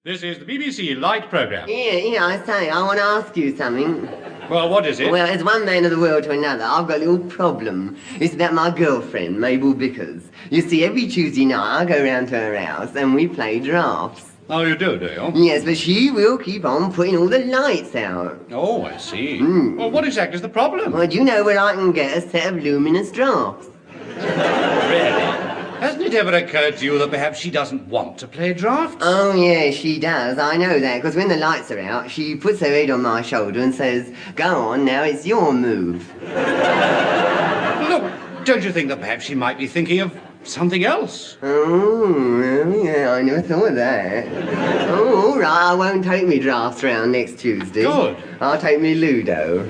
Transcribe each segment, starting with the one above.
This is the BBC Light programme. Yeah, I say, I want to ask you something. Well, what is it? Well, as one man of the world to another, I've got a little problem. It's about my girlfriend, Mabel Vickers. You see, every Tuesday night I go round to her house and we play drafts. Oh, you do you? Yes, but she will keep on putting all the lights out. Oh, I see. Well, what exactly is the problem? Well, do you know where I can get a set of luminous drafts? Really? Hasn't it ever occurred to you that perhaps she doesn't want to play drafts? Oh, yeah, she does. I know that, because when the lights are out, she puts her head on my shoulder and says, "Go on, now it's your move." Look, don't you think that perhaps she might be thinking of something else? Oh, well, yeah, I never thought of that. Oh, all right, I won't take me drafts round next Tuesday. Good. I'll take me Ludo.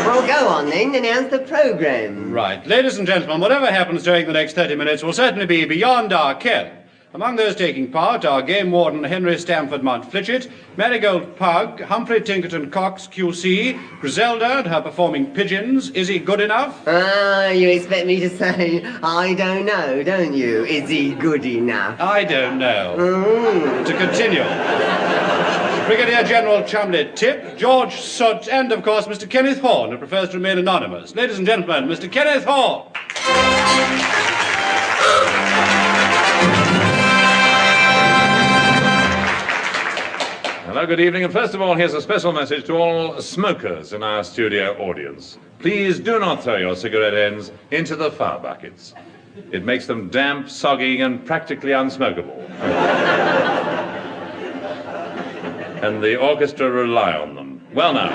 Well, go on then, announce the programme. Right. Ladies and gentlemen, whatever happens during the next 30 minutes will certainly be beyond our ken. Among those taking part are Game Warden Henry Stamford Montfletchet, Marigold Pug, Humphrey Tinkerton Cox QC, Griselda and her performing pigeons. Is he good enough? You expect me to say, I don't know, don't you? Is he good enough? I don't know. To continue. Brigadier General Chumley Tip, George Soot, and of course Mr. Kenneth Horne, who prefers to remain anonymous. Ladies and gentlemen, Mr. Kenneth Horne. Hello, good evening, and first of all, here's a special message to all smokers in our studio audience. Please do not throw your cigarette ends into the fire buckets. It makes them damp, soggy, and practically unsmokable. And the orchestra rely on them. Well, now.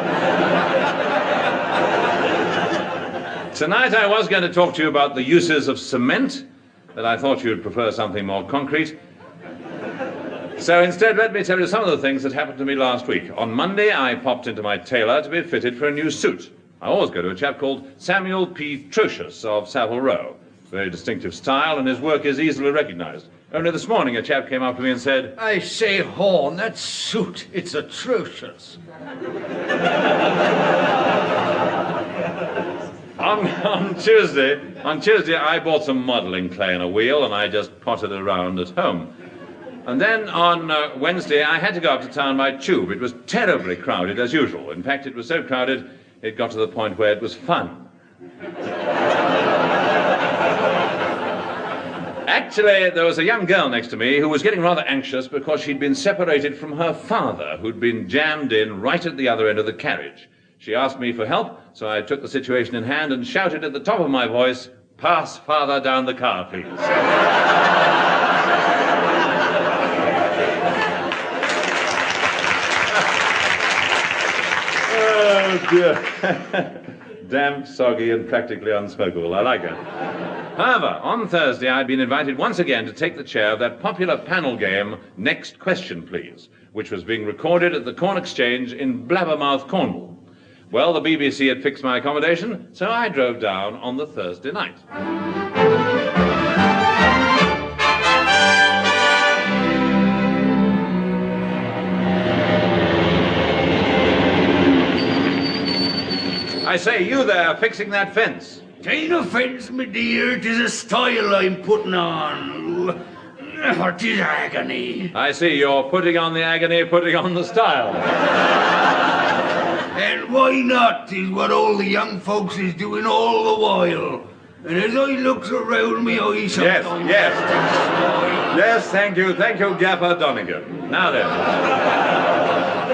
Tonight I was going to talk to you about the uses of cement, but I thought you'd prefer something more concrete. So instead, let me tell you some of the things that happened to me last week. On Monday, I popped into my tailor to be fitted for a new suit. I always go to a chap called Samuel P. Trocious of Savile Row. Very distinctive style, and his work is easily recognized. Only this morning, a chap came up to me and said, "I say, Horne, that suit, it's atrocious." On Tuesday, I bought some modeling clay and a wheel, and I just potted around at home. And then on Wednesday, I had to go up to town by tube. It was terribly crowded, as usual. In fact, it was so crowded, it got to the point where it was fun. Actually, there was a young girl next to me who was getting rather anxious because she'd been separated from her father, who'd been jammed in right at the other end of the carriage. She asked me for help, so I took the situation in hand and shouted at the top of my voice, "Pass father down the car, please." Oh, dear. Damp, soggy, and practically unsmokable. I like it. However, on Thursday, I'd been invited once again to take the chair of that popular panel game, Next Question, Please, which was being recorded at the Corn Exchange in Blabbermouth, Cornwall. Well, the BBC had fixed my accommodation, so I drove down on the Thursday night. I say, you there, fixing that fence. Tain't a fence, me dear, 'tis a style I'm putting on. For 'tis agony. I see, you're putting on the agony, putting on the style. And why not, 'tis what all the young folks is doing all the while. And as I looks around me, I sometimes... Yes, thank you, Gaffer Donegan. Now then.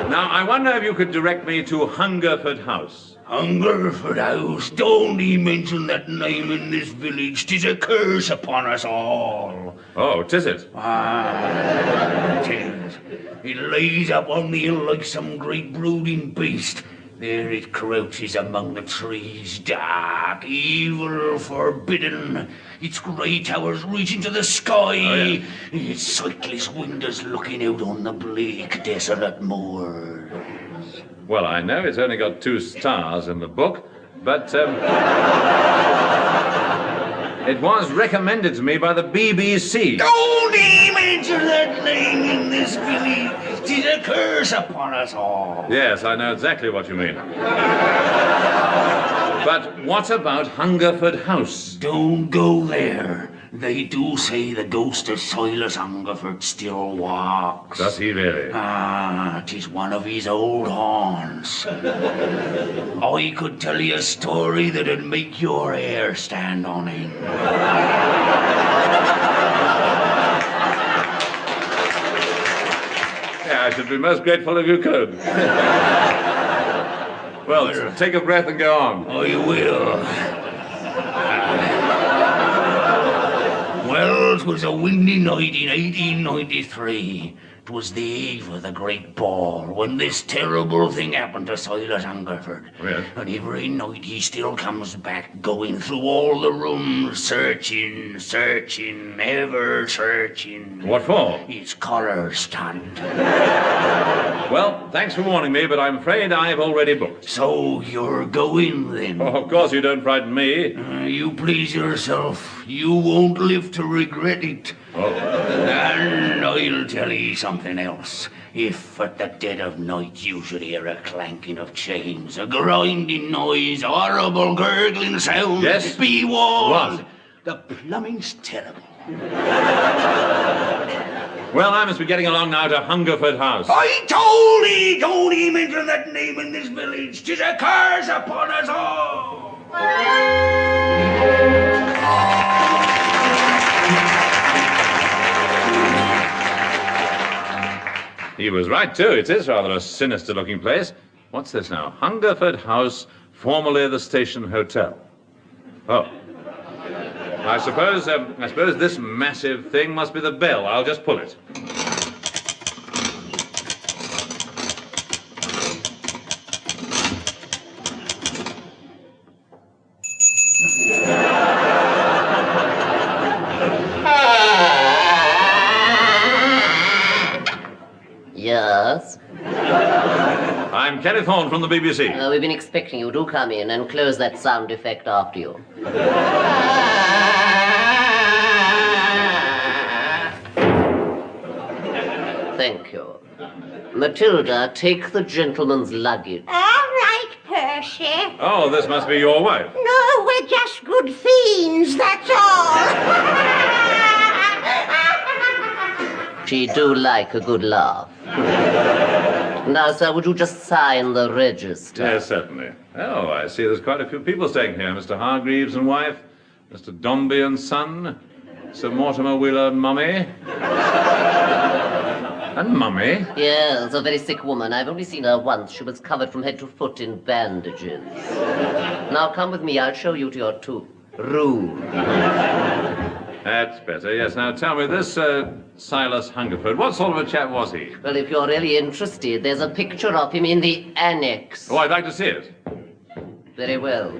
Now, I wonder if you could direct me to Hungerford House. Hungerford House, don't he mention that name in this village. 'Tis a curse upon us all. Oh, 'tis it? Ah, 'tis. It lays up on the hill like some great brooding beast. There it crouches among the trees, dark, evil, forbidden. Its grey towers reach into the sky. Its sightless windows looking out on the bleak, desolate moors. Well, I know it's only got 2 stars in the book, but it was recommended to me by the BBC. Don't he mention that name in this village. 'Tis a curse upon us all. Yes, I know exactly what you mean. But what about Hungerford House? Don't go there. They do say the ghost of Silas Hungerford still walks. Does he really? Ah, 'tis one of his old haunts. I could tell you a story that'd make your hair stand on end. Yeah, I should be most grateful if you could. Well, take a breath and go on. I will. Well, 'twas a windy night in 1893. 'Twas the eve of the great ball when this terrible thing happened to Silas Hungerford. Yes. And every night he still comes back, going through all the rooms, searching, ever searching. What for? His collar stunt. Well, thanks for warning me, but I'm afraid I've already booked. So you're going then? Oh, of course you don't frighten me. You please yourself. You won't live to regret it. Oh. And I'll tell you something else. If at the dead of night you should hear a clanking of chains, a grinding noise, a horrible gurgling sound, Yes? be warned. What? The plumbing's terrible. Well, I must be getting along now to Hungerford House. I told thee, don't ye mention that name in this village. 'Tis a curse upon us all. He was right, too. It is rather a sinister-looking place. What's this now? Hungerford House, formerly the Station Hotel. Oh. I suppose this massive thing must be the bell. I'll just pull it. Yes? I'm Kenneth Horne from the BBC. We've been expecting you. Do come in and close that sound effect after you. Thank you. Matilda, take the gentleman's luggage. All right, Percy. Oh, this must be your wife. No, we're just good fiends, that's all. She do like a good laugh. Now, sir, would you just sign the register? Yes, certainly. Oh, I see there's quite a few people staying here. Mr. Hargreaves and wife, Mr. Dombey and son, Sir Mortimer Wheeler and mummy. And mummy? Yes, a very sick woman. I've only seen her once. She was covered from head to foot in bandages. Now, come with me. I'll show you to your room. That's better, yes. Now, tell me, this Silas Hungerford, what sort of a chap was he? Well, if you're really interested, there's a picture of him in the annex. Oh, I'd like to see it. Very well.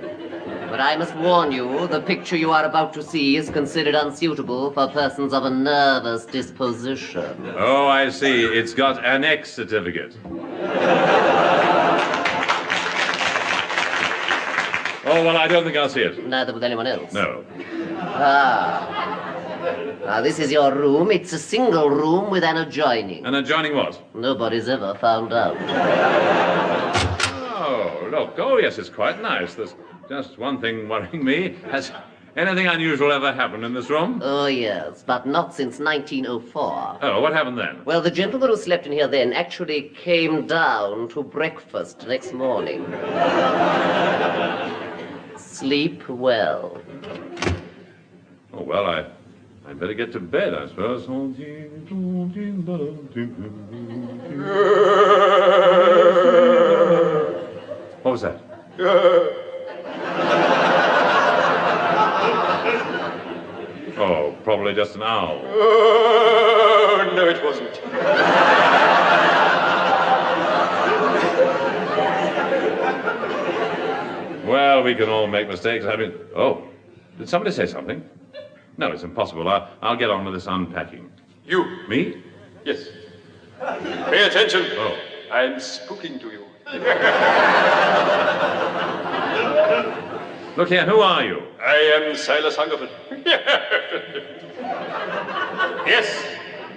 But I must warn you, the picture you are about to see is considered unsuitable for persons of a nervous disposition. Oh, I see. It's got an X certificate. Oh, well, I don't think I'll see it. Neither with anyone else. No. Now, this is your room. It's a single room with an adjoining. And adjoining what? Nobody's ever found out. Oh, look. Oh, yes, it's quite nice. There's just one thing worrying me. Has anything unusual ever happened in this room? Oh, yes, but not since 1904. Oh, what happened then? Well, the gentleman who slept in here then actually came down to breakfast next morning. Sleep well. Oh, well, I'd better get to bed, I suppose. What was that? Oh, probably just an owl. Oh, no, it wasn't. Well, we can all make mistakes. I mean, oh, did somebody say something? No, it's impossible. I'll get on with this unpacking. You? Me? Yes. Pay attention. Oh. I'm speaking to you. Look here, who are you? I am Silas Hungerford. Yes,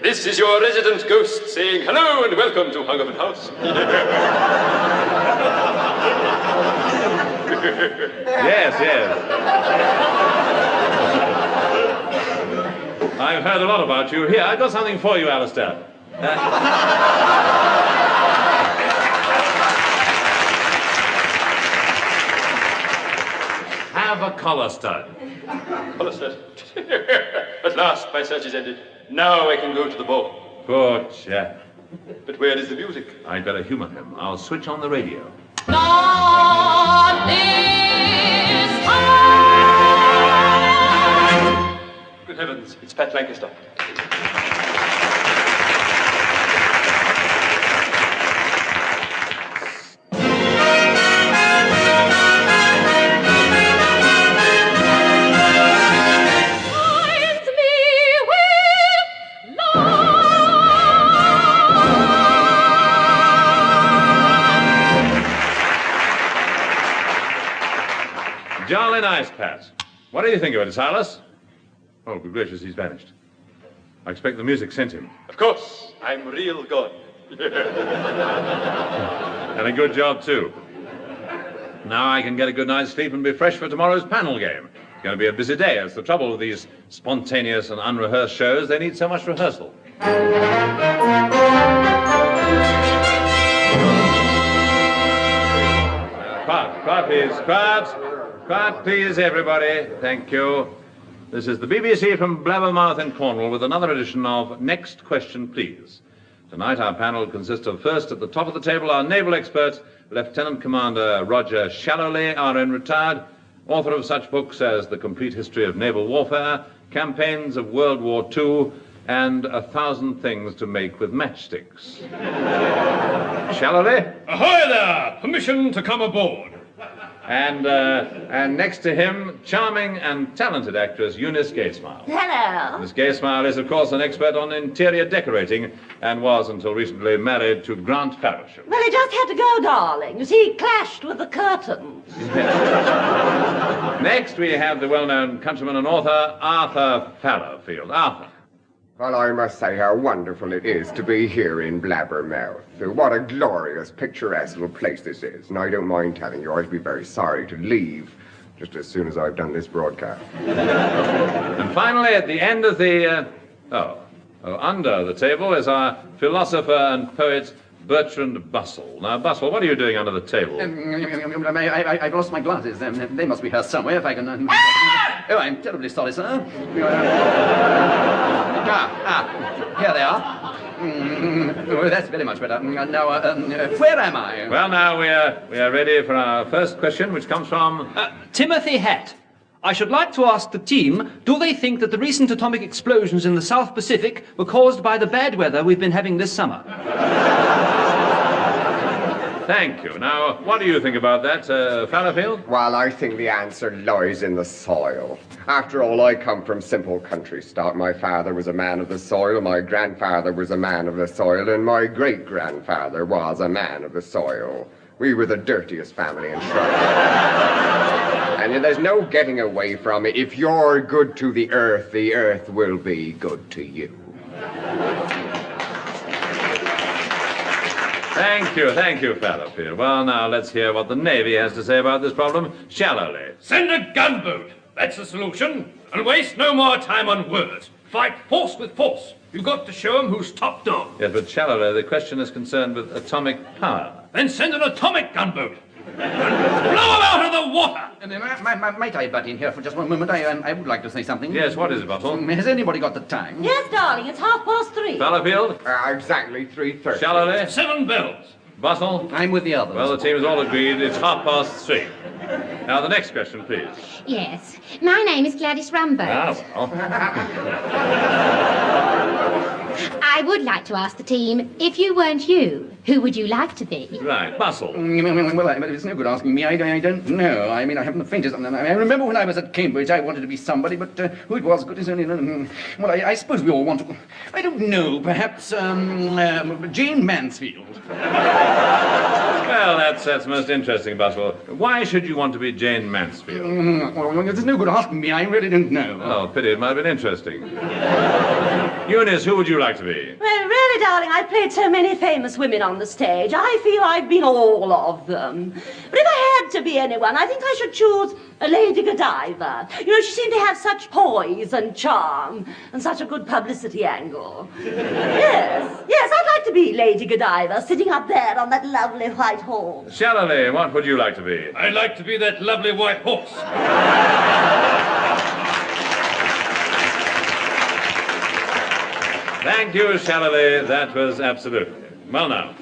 this is your resident ghost saying hello and welcome to Hungerford House. Yes. I've heard a lot about you. Here, I've got something for you, Alistair. Have a collar stud. Collar stud. At last, my search is ended. Now I can go to the ball. Poor chap. But where is the music? I'd better humour him. I'll switch on the radio. Not this time. Good heavens, it's Pat Lancaster. Jolly nice, Pat. What do you think of it, Silas? Oh, good gracious, he's vanished. I expect the music sent him. Of course, I'm real good. And a good job, too. Now I can get a good night's sleep and be fresh for tomorrow's panel game. It's going to be a busy day. It's the trouble with these spontaneous and unrehearsed shows. They need so much rehearsal. Quiet, please. Quiet, please, everybody. Thank you. This is the BBC from Blabbermouth in Cornwall with another edition of Next Question, Please. Tonight our panel consists of, first at the top of the table, our naval expert, Lieutenant Commander Roger Shallowly, RN retired, author of such books as The Complete History of Naval Warfare, Campaigns of World War II, and 1,000 Things to Make with Matchsticks. Shallowly? Ahoy there! Permission to come aboard. And next to him, charming and talented actress Eunice Gaysmile. Hello. Miss Gaysmile is, of course, an expert on interior decorating and was, until recently, married to Grant Faversham. Well, he just had to go, darling. You see, he clashed with the curtains. Next, we have the well-known countryman and author, Arthur Fallowfield. Arthur. Well, I must say how wonderful it is to be here in Blabbermouth. What a glorious, picturesque little place this is. And I don't mind telling you, I'd be very sorry to leave just as soon as I've done this broadcast. And finally, at the end of the... under the table is our philosopher and poet, Bertrand Bustle. Now, Bustle, what are you doing under the table? I've lost my glasses. They must be here somewhere if I can... Oh, I'm terribly sorry, sir. Here they are. Oh, that's very much better. Now, where am I? Well, now we are ready for our first question, which comes from... Timothy Hatt. I should like to ask the team, do they think that the recent atomic explosions in the South Pacific were caused by the bad weather we've been having this summer? Thank you. Now, what do you think about that, Fallowfield? Well, I think the answer lies in the soil. After all, I come from simple country stock. My father was a man of the soil, my grandfather was a man of the soil, and my great-grandfather was a man of the soil. We were the dirtiest family in Shropshire. And there's no getting away from it. If you're good to the earth will be good to you. Thank you, Fallowfield. Well, now, let's hear what the Navy has to say about this problem. Shallowly. Send a gunboat. That's the solution. And waste no more time on words. Fight force with force. You've got to show them who's top dog. Yes, but Shallowly, the question is concerned with atomic power. Then send an atomic gunboat. And blow them out of the water. Might I butt in here for just one moment? I would like to say something. Yes, what is it, Bottle? Has anybody got the time? Yes, darling, it's 3:30. Fallowfield? Exactly 3:30. Shallowly? 7 bells. Bottle? I'm with the others. Well, the team has all agreed it's 3:30. Now, the next question, please. Yes. My name is Gladys Rumboat. Well. I would like to ask the team, if you weren't you, who would you like to be? Right, Bustle. Well, it's no good asking me. I don't know. I mean, I haven't the faintest... I remember when I was at Cambridge, I wanted to be somebody, but who it was, goodness only... Well, I suppose we all want to... I don't know, perhaps, Jane Mansfield. Well, that's most interesting, Bustle. Why should you want to be Jane Mansfield? Well, there's no good asking me. I really don't know. Oh, pity. It might have been interesting. Eunice, who would you like to be? Well, really, darling, I've played so many famous women on the stage. I feel I've been all of them. But if I had to be anyone, I think I should choose a Lady Godiva. You know, she seemed to have such poise and charm and such a good publicity angle. Yes, I'd like to be Lady Godiva, sitting up there on that lovely white horse. Shallowly, what would you like to be? I'd like to be that lovely white horse. Thank you, Shallowly. That was absolutely. Well, now,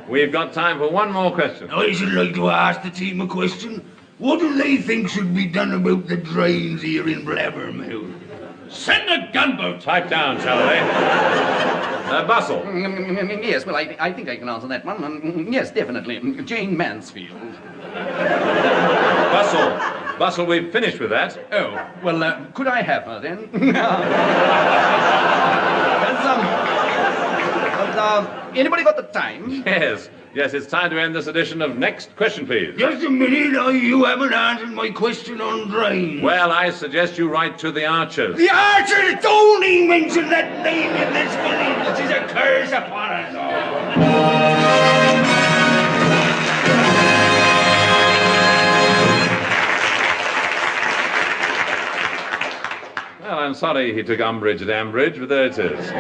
we've got time for one more question. I should like to ask the team a question. What do they think should be done about the drains here in Blabbermouth? Send a gunboat. Pipe down, Shallowly. Bustle. Yes, well, I think I can answer that one. Yes, definitely. Jane Mansfield. Bustle, we've finished with that. Oh, well, could I have her then? Anybody got the time? Yes, it's time to end this edition of Next Question, Please. Just a minute, you haven't answered my question on drains. Well, I suggest you write to the Archers. The Archers! Don't even mention that name in this village! It is a curse upon us all! Well, I'm sorry he took umbrage at Ambridge, but there it is.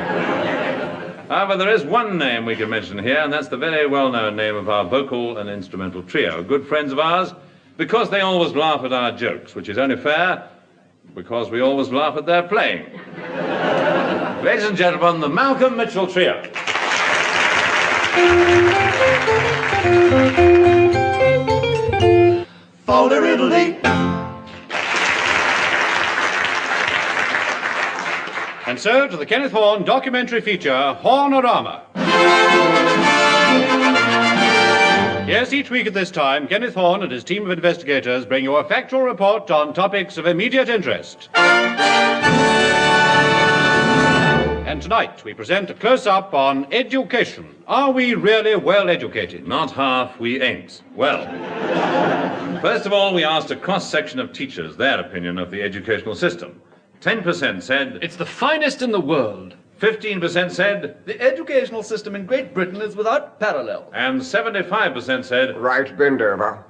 However, there is one name we can mention here, and that's the very well-known name of our vocal and instrumental trio, good friends of ours, because they always laugh at our jokes, which is only fair because we always laugh at their playing. Ladies and gentlemen, the Malcolm Mitchell Trio. Folder-iddle-dee. And so to the Kenneth Horne documentary feature, Hornorama. Yes, each week at this time, Kenneth Horne and his team of investigators bring you a factual report on topics of immediate interest. And tonight we present a close-up on education. Are we really well educated? Not half, we ain't. Well, first of all, we asked a cross-section of teachers their opinion of the educational system. 10% said, It's the finest in the world. 15% said, The educational system in Great Britain is without parallel. and 75% said, Right, bend over.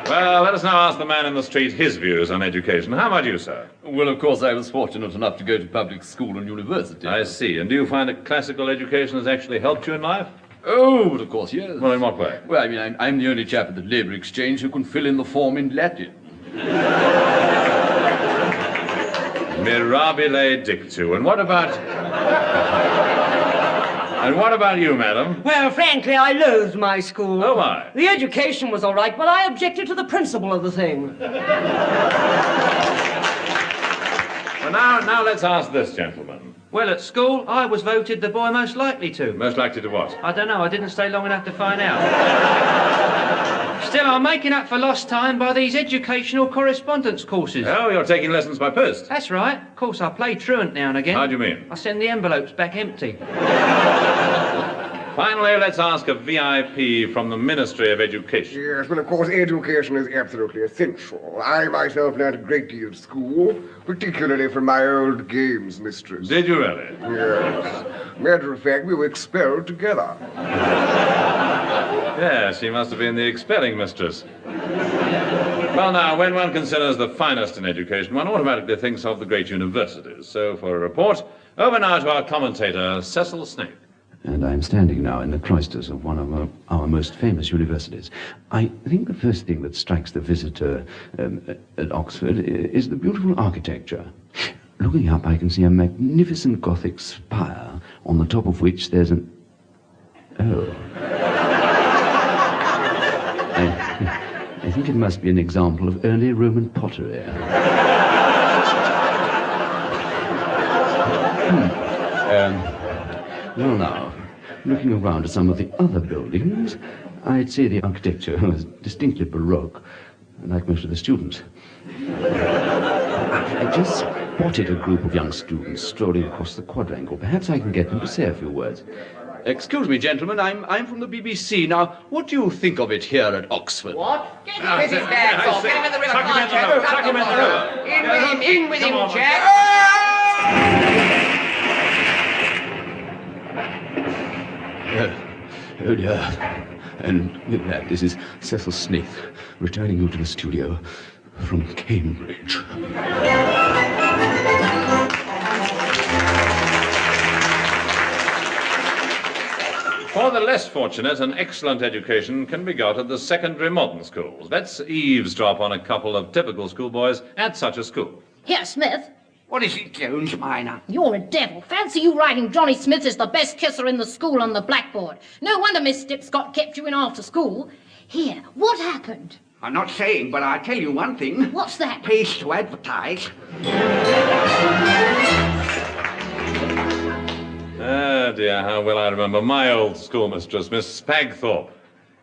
well, let us now ask the man in the street his views on education. How about you, sir? Well, of course, I was fortunate enough to go to public school and university. I see. And do you find that classical education has actually helped you in life? Oh, but of course, yes. Well, in what way? Well, I mean, I'm the only chap at the Labour Exchange who can fill in the form in Latin. Mirabile dictu. And what about you, madam? Well, frankly, I loathed my school. Oh, my. The education was all right, but I objected to the principle of the thing. Well, now let's ask this gentleman. Well, at school, I was voted the boy most likely to. Most likely to what? I don't know, I didn't stay long enough to find out. Still, I'm making up for lost time by these educational correspondence courses. Oh, you're taking lessons by post? That's right. Of course, I play truant now and again. How do you mean? I send the envelopes back empty. Finally, let's ask a VIP from the Ministry of Education. Yes, well, of course, education is absolutely essential. I myself learned a great deal at school, particularly from my old games mistress. Did you really? Yes. Matter of fact, we were expelled together. Yes, she must have been the expelling mistress. Well, now, when one considers the finest in education, one automatically thinks of the great universities. So, for a report, over now to our commentator, Cecil Snape. And I'm standing now in the cloisters of one of our most famous universities. I think the first thing that strikes the visitor at Oxford is the beautiful architecture. Looking up, I can see a magnificent Gothic spire, on the top of which there's an... Oh. I think it must be an example of early Roman pottery. Well now, looking around at some of the other buildings, I'd say the architecture was distinctly Baroque, like most of the students. I just spotted a group of young students strolling across the quadrangle. Perhaps I can get them to say a few words. Excuse me, gentlemen, I'm from the BBC. Now, what do you think of it here at Oxford? What? Get his bags off. Get him in the river. Chuck him in the river. In with him, Jack. Oh dear. And with that, this is Cecil Smith, returning you to the studio from Cambridge. For the less fortunate, an excellent education can be got at the secondary modern schools. Let's eavesdrop on a couple of typical schoolboys at such a school. Here, Smith. What is it, Jones Minor? You're a devil. Fancy you writing Johnny Smith is the best kisser in the school on the blackboard. No wonder Miss Stipscott kept you in after school. Here, what happened? I'm not saying, but I'll tell you one thing. What's that? Pays to advertise. Ah, dear, how well I remember my old schoolmistress, Miss Spagthorpe.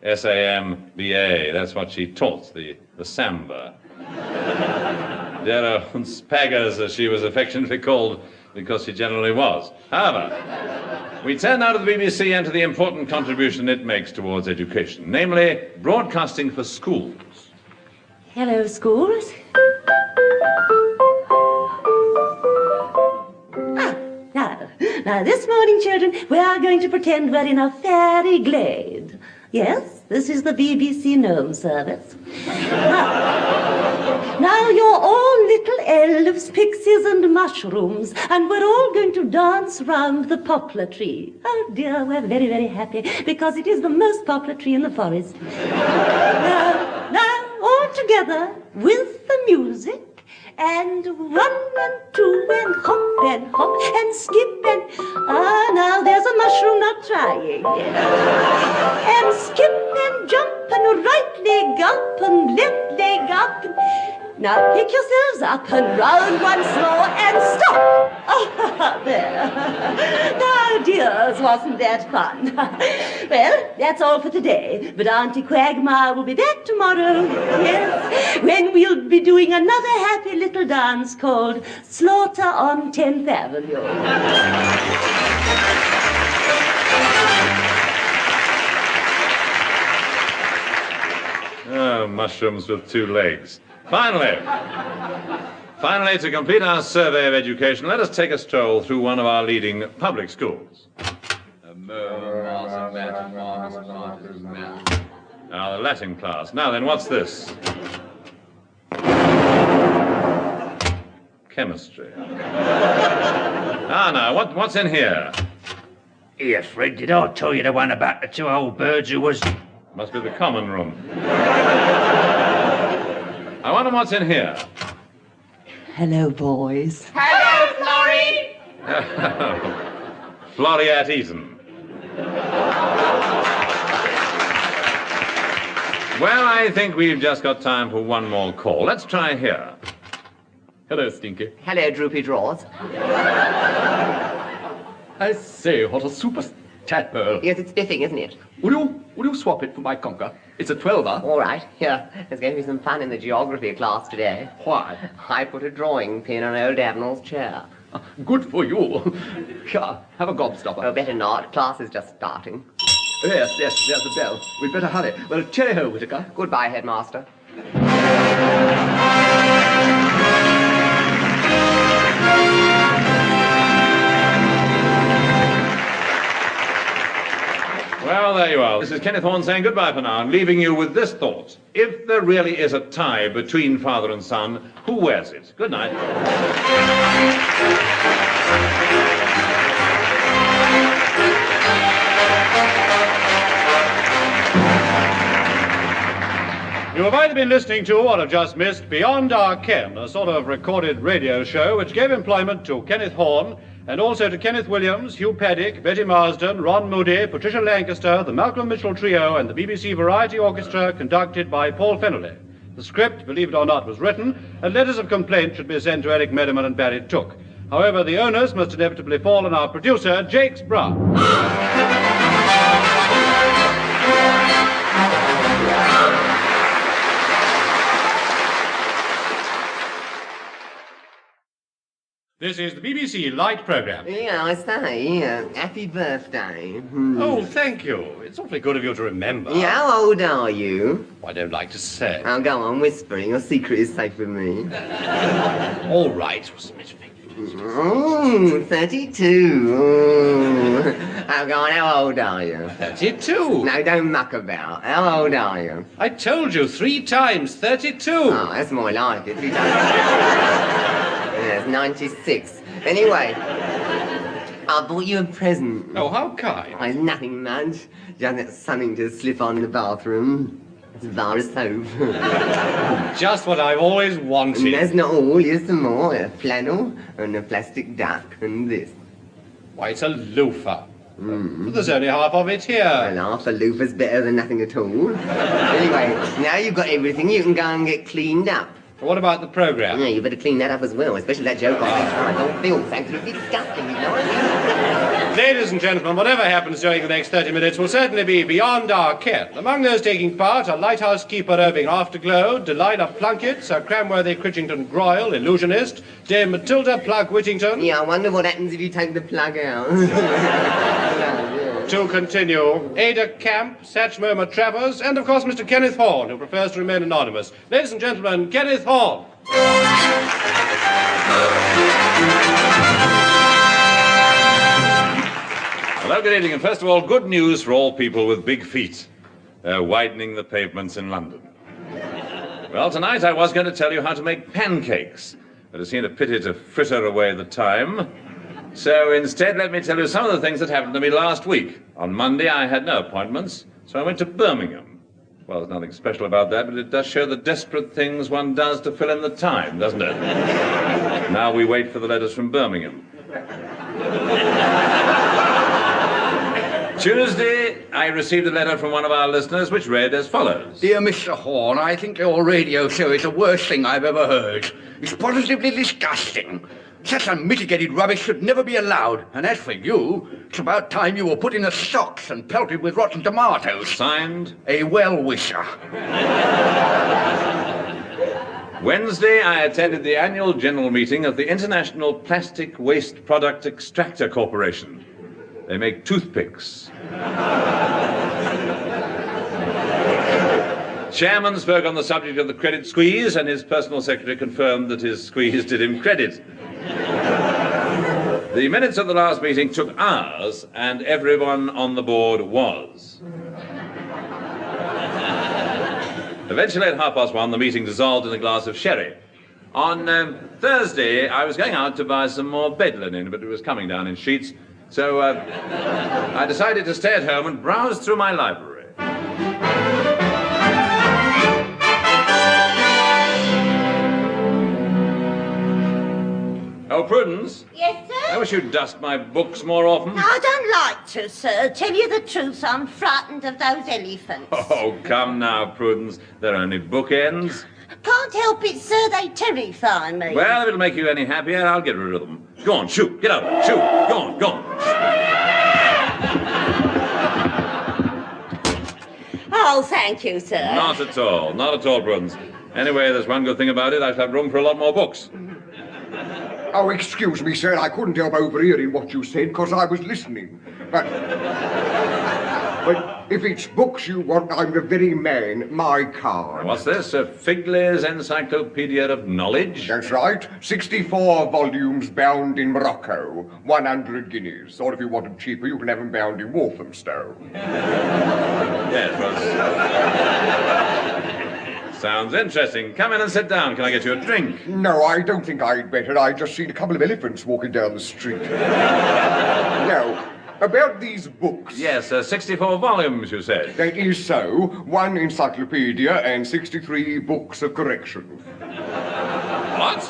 S-A-M-B-A. That's what she taught, the samba. Dear old Spaggers, as she was affectionately called, because she generally was. However, we turn now to the BBC and to the important contribution it makes towards education, namely broadcasting for schools. Hello, schools. Now, this morning, children, we are going to pretend we're in a fairy glade. Yes, this is the BBC Gnome Service. Now, you're all little elves, pixies, and mushrooms, and we're all going to dance round the poplar tree. Oh, dear, we're very, very happy, because it is the most popular tree in the forest. Now, all together, with the music, and 1 and 2 and hop and skip and now there's a mushroom not trying. And skip and jump and right leg up and left leg up. Now pick yourselves up and round once more and stop. There. Now, dears, wasn't that fun? Well, that's all for today. But Auntie Quagmire will be back tomorrow, yes, when we'll be doing another happy little dance called Slaughter on 10th Avenue. Oh, mushrooms with 2 legs. Finally, to complete our survey of education, let us take a stroll through one of our leading public schools. Now, the Latin class. Now then, what's this? Chemistry. Now, what's in here? Here, Fred, did I tell you the one about the 2 old birds who was... Must be the common room. I wonder what's in here. Hello, boys. Hello, Florrie. Florrie at Eton. Well, I think we've just got time for one more call. Let's try here. Hello, Stinky. Hello, Droopy Drawers. I say, what a super tadpole. Yes, it's spiffing, isn't it? Would you swap it for my conker? It's a 12er. All right, here. There's going to be some fun in the geography class today. Why? I put a drawing pin on old Admiral's chair. Good for you. Here, have a gobstopper. Oh, better not. Class is just starting. Yes, there's the bell. We'd better hurry. Well, cheerio, Whittaker. Goodbye, Headmaster. Well, there you are. This is Kenneth Horne saying goodbye for now and leaving you with this thought. If there really is a tie between father and son, who wears it? Good night. You have either been listening to or have just missed Beyond Our Ken, a sort of recorded radio show which gave employment to Kenneth Horne and also to Kenneth Williams, Hugh Paddick, Betty Marsden, Ron Moody, Patricia Lancaster, the Malcolm Mitchell Trio, and the BBC Revue Orchestra, conducted by Paul Fennelly. The script, believe it or not, was written, and letters of complaint should be sent to Eric Merriman and Barry Took. However, the onus must inevitably fall on our producer, Jakes Brown. This is the BBC Light programme. Yeah, I say, yeah. Happy birthday. Oh, thank you. It's awfully good of you to remember. Yeah, how old are you? I don't like to say. Oh, go on, whispering. Your secret is safe with me. All right, what's the matter? Oh, 32. Oh. Oh, go on, how old are you? 32. No, don't muck about. How old are you? I told you 3 times 32. Oh, that's more like it. 3 times. Yes, 96. Anyway, I bought you a present. Oh, how kind. Oh, it's nothing much. Just something to slip on the bathroom. It's a bar of soap. Just what I've always wanted. And that's not all. Here's some more. A flannel and a plastic duck and this. Why, it's a loofah. But there's only half of it here. Well, half a loofah's better than nothing at all. Anyway, now you've got everything, you can go and get cleaned up. What about the programme? Yeah, you better clean that up as well, especially that joke I don't feel absolutely disgusting, you know. Ladies and gentlemen, whatever happens during the next 30 minutes will certainly be beyond our ken. Among those taking part are lighthouse keeper Irving Afterglow, Delilah Plunkett, Sir Cramworthy Critchington Groyle, illusionist, Dame Matilda Plug Whittington. Yeah, I wonder what happens if you take the plug out. To continue, Ada Camp, Satchmurmur Travers, and of course Mr. Kenneth Horne, who prefers to remain anonymous. Ladies and gentlemen, Kenneth Horne. Hello, good evening, and first of all, good news for all people with big feet. They're widening the pavements in London. Well, tonight I was going to tell you how to make pancakes, but it seemed a pity to fritter away the time. So instead, let me tell you some of the things that happened to me last week. On Monday, I had no appointments, so I went to Birmingham. Well, there's nothing special about that, but it does show the desperate things one does to fill in the time, doesn't it? Now we wait for the letters from Birmingham. Tuesday, I received a letter from one of our listeners which read as follows. Dear Mr. Horne, I think your radio show is the worst thing I've ever heard. It's positively disgusting. Such unmitigated rubbish should never be allowed. And as for you, it's about time you were put in the stocks and pelted with rotten tomatoes. Signed? A well-wisher. Wednesday, I attended the annual general meeting of the International Plastic Waste Product Extractor Corporation. They make toothpicks. Chairman spoke on the subject of the credit squeeze, and his personal secretary confirmed that his squeeze did him credit. The minutes of the last meeting took hours, and everyone on the board was. Eventually, at 1:30, the meeting dissolved in a glass of sherry. On Thursday, I was going out to buy some more bed linen, but it was coming down in sheets, so I decided to stay at home and browse through my library. Oh, Prudence? Yes, sir? I wish you'd dust my books more often. I don't like to, sir. Tell you the truth, I'm frightened of those elephants. Oh, come now, Prudence. They're only bookends. Can't help it, sir. They terrify me. Well, if it'll make you any happier, I'll get rid of them. Go on, shoot. Get out. Shoot. Go on, go on. Oh, thank you, sir. Not at all. Not at all, Prudence. Anyway, there's one good thing about it. I shall have room for a lot more books. Oh, excuse me, sir. I couldn't help overhearing what you said because I was listening. But if it's books you want, I'm the very man. My card. What's this? Figley's Encyclopedia of Knowledge? That's right. 64 volumes bound in Morocco. 100 guineas. Or if you want them cheaper, you can have them bound in Walthamstow. Yes, well... Sounds interesting. Come in and sit down. Can I get you a drink? No, I don't think I'd better. I just seen a couple of elephants walking down the street. Now, about these books. Yes, 64 volumes, you said. That is so. 1 encyclopedia and 63 books of correction. What?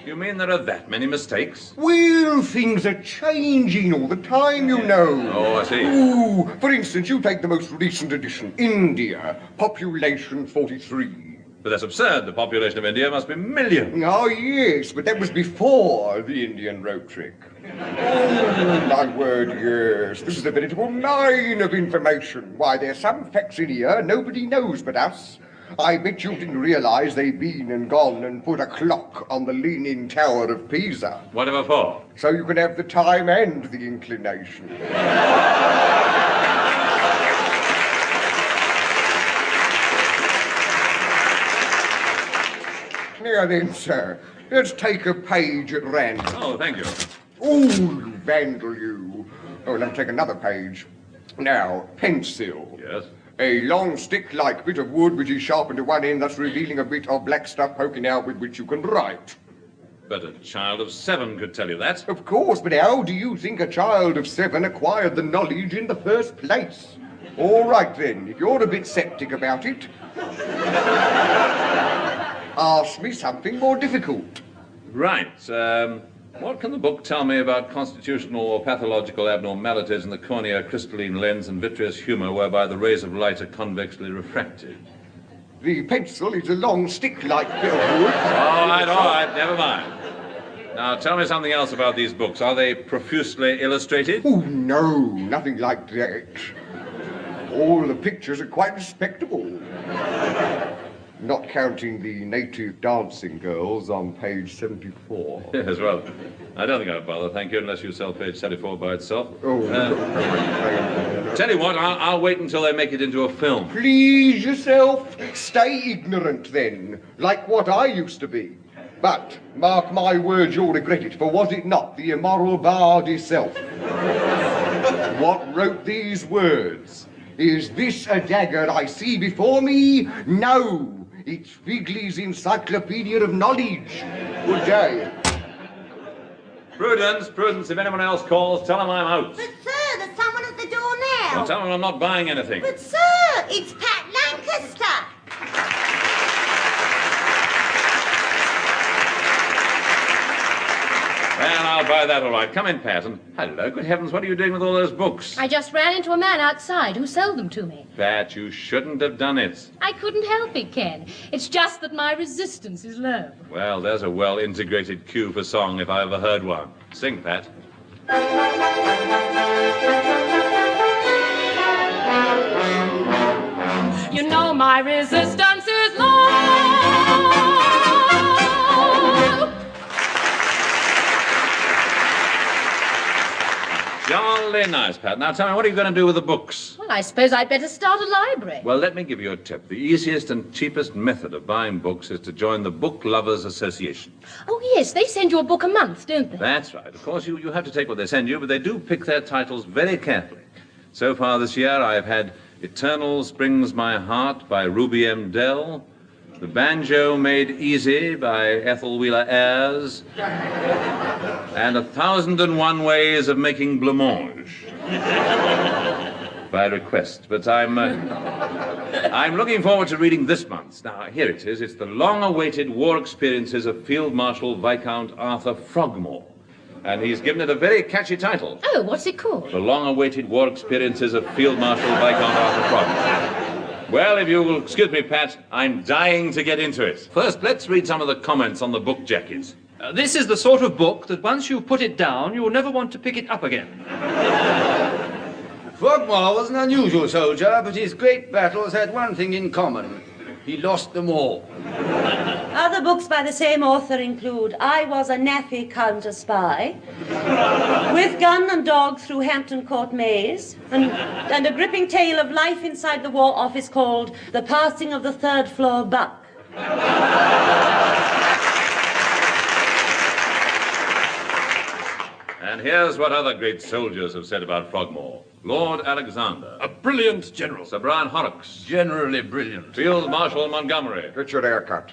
You mean there are that many mistakes? Well, things are changing all the time, you know. Oh, I see. Ooh, for instance, you take the most recent edition, India, population 43. But that's absurd. The population of India must be millions. Oh, yes, but that was before the Indian road trick. Oh, my word, yes. This is a veritable mine of information. Why, there's some facts in here nobody knows but us. I bet you didn't realize they'd been and gone and put a clock on the Leaning Tower of Pisa. Whatever for? So you can have the time and the inclination. Now then, sir, let's take a page at random. Oh, thank you. Oh, you vandal, you. Oh, let me take another page. Now, pencil. Yes? A long stick-like bit of wood which is sharpened to one end, thus revealing a bit of black stuff poking out with which you can write. But a child of 7 could tell you that. Of course, but how do you think a child of 7 acquired the knowledge in the first place? All right, then, if you're a bit sceptic about it, ask me something more difficult. Right. What can the book tell me about constitutional or pathological abnormalities in the cornea, crystalline lens, and vitreous humour whereby the rays of light are convexly refracted? The pencil is a long stick-like bit of wood. All right, never mind. Now, tell me something else about these books. Are they profusely illustrated? Oh, no, nothing like that. All the pictures are quite respectable. Not counting the native dancing girls on page 74. Yes, well, I don't think I'd bother, thank you, unless you sell page 74 by itself. Oh, tell you what, I'll wait until they make it into a film. Please yourself, stay ignorant then, like what I used to be. But, mark my words, you'll regret it, for was it not the immoral bard himself? What wrote these words? Is this a dagger I see before me? No! It's Figley's Encyclopedia of Knowledge. Good day. Prudence, if anyone else calls, tell them I'm out. But, sir, there's someone at the door now. Well, tell them I'm not buying anything. But, sir, it's Pat Lancaster. Well, I'll buy that all right. Come in, Pat. And hello, good heavens, what are you doing with all those books? I just ran into a man outside who sold them to me. Pat, you shouldn't have done it. I couldn't help it, Ken. It's just that my resistance is low. Well, there's a well-integrated cue for song if I ever heard one. Sing, Pat. You know my resistance is low. Jolly nice, Pat. Now tell me, what are you going to do with the books? Well, I suppose I'd better start a library. Well, let me give you a tip. The easiest and cheapest method of buying books is to join the Book Lovers Association. Oh, yes, they send you a book a month, don't they? That's right. Of course, you have to take what they send you, but they do pick their titles very carefully. So far this year, I've had Eternal Springs My Heart by Ruby M. Dell, The Banjo Made Easy by Ethel Wheeler Ayres, and 1001 Ways of Making Blancmange by request. But I'm looking forward to reading this month's. Now, here it is. It's the long-awaited war experiences of Field Marshal Viscount Arthur Frogmore. And he's given it a very catchy title. Oh, what's it called? The long-awaited war experiences of Field Marshal Viscount Arthur Frogmore. Well, if you will excuse me, Pat, I'm dying to get into it. First, let's read some of the comments on the book jacket. This is the sort of book that once you put it down, you will never want to pick it up again. Frogmore was an unusual soldier, but his great battles had one thing in common. He lost them all. Other books by the same author include I Was a Naffy Counter Spy, With Gun and Dog Through Hampton Court Maze, and a gripping tale of life inside the War Office called The Passing of the Third Floor Buck. And here's what other great soldiers have said about Frogmore. Lord Alexander. A brilliant general. Sir Brian Horrocks. Generally brilliant. Field Marshal Montgomery. Get your haircut.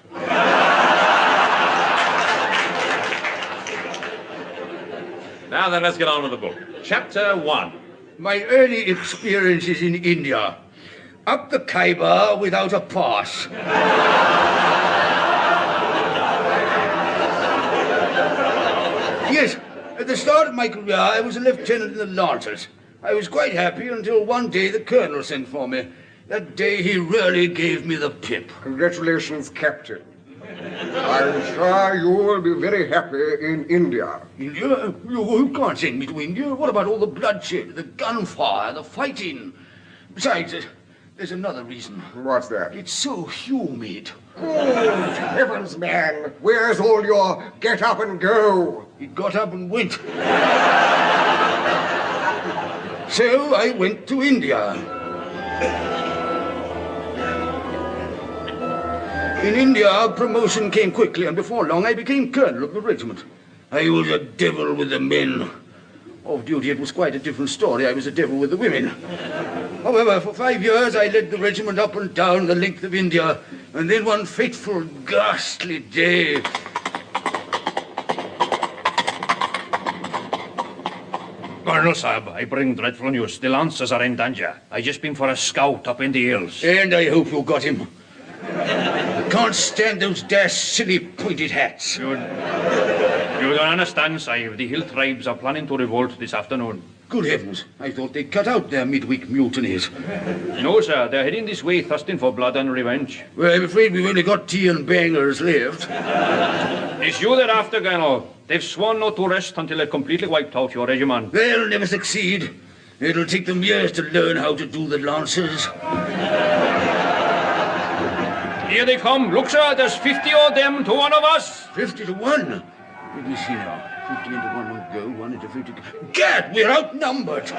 Now then, let's get on with the book. Chapter 1. My early experiences in India. Up the Khyber without a pass. Yes, at the start of my career, I was a lieutenant in the Lancers. I was quite happy until one day the colonel sent for me. That day he really gave me the pip. Congratulations, Captain. I'm sure you will be very happy in India. India? You can't send me to India. What about all the bloodshed, the gunfire, the fighting? Besides, there's another reason. What's that? It's so humid. Good heavens, man. Where's all your get up and go? He got up and went. So I went to India. In India, promotion came quickly, and before long I became colonel of the regiment. I was a devil with the men. Off duty, it was quite a different story. I was a devil with the women. However, for 5 years, I led the regiment up and down the length of India, and then one fateful, ghastly day... Colonel Sahib, I bring dreadful news. The Lancers are in danger. I just been for a scout up in the hills. And I hope you got him. I can't stand those dashed silly pointed hats. You don't understand, Sahib. The hill tribes are planning to revolt this afternoon. Good heavens, I thought they cut out their midweek mutinies. No, sir, they're heading this way thirsting for blood and revenge. Well, I'm afraid we've only got tea and bangers left. It's you they're after, Colonel. They've sworn not to rest until they've completely wiped out your regiment. They'll never succeed. It'll take them years to learn how to do the Lancers. Here they come. Look, sir, there's 50 of them to one of us. 50 to 1? Let me see now. 50 into 1 will go, 1 into 50... Gad, we're outnumbered!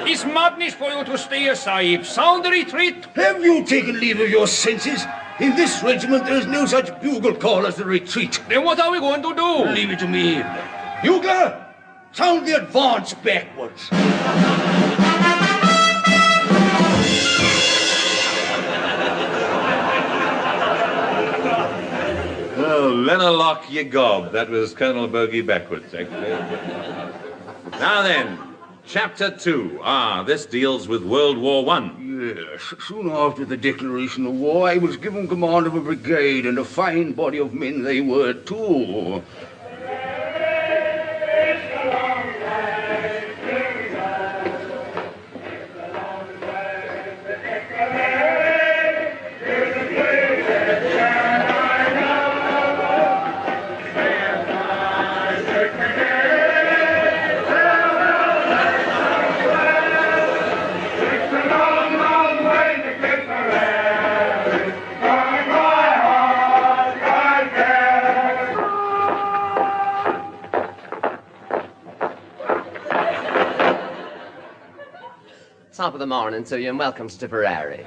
It's madness for you to stay here, Sahib. Sound the retreat. Have you taken leave of your senses? In this regiment, there's no such bugle call as the retreat. Then what are we going to do? Leave it to me. Bugler, sound the advance backwards. Oh, Lenalock ye gob. That was Colonel Bogey backwards, actually. Now then, Chapter 2. This deals with World War I. Yes, soon after the declaration of war, I was given command of a brigade, and a fine body of men they were, too. Top of the morning to you and welcome to Tipperary.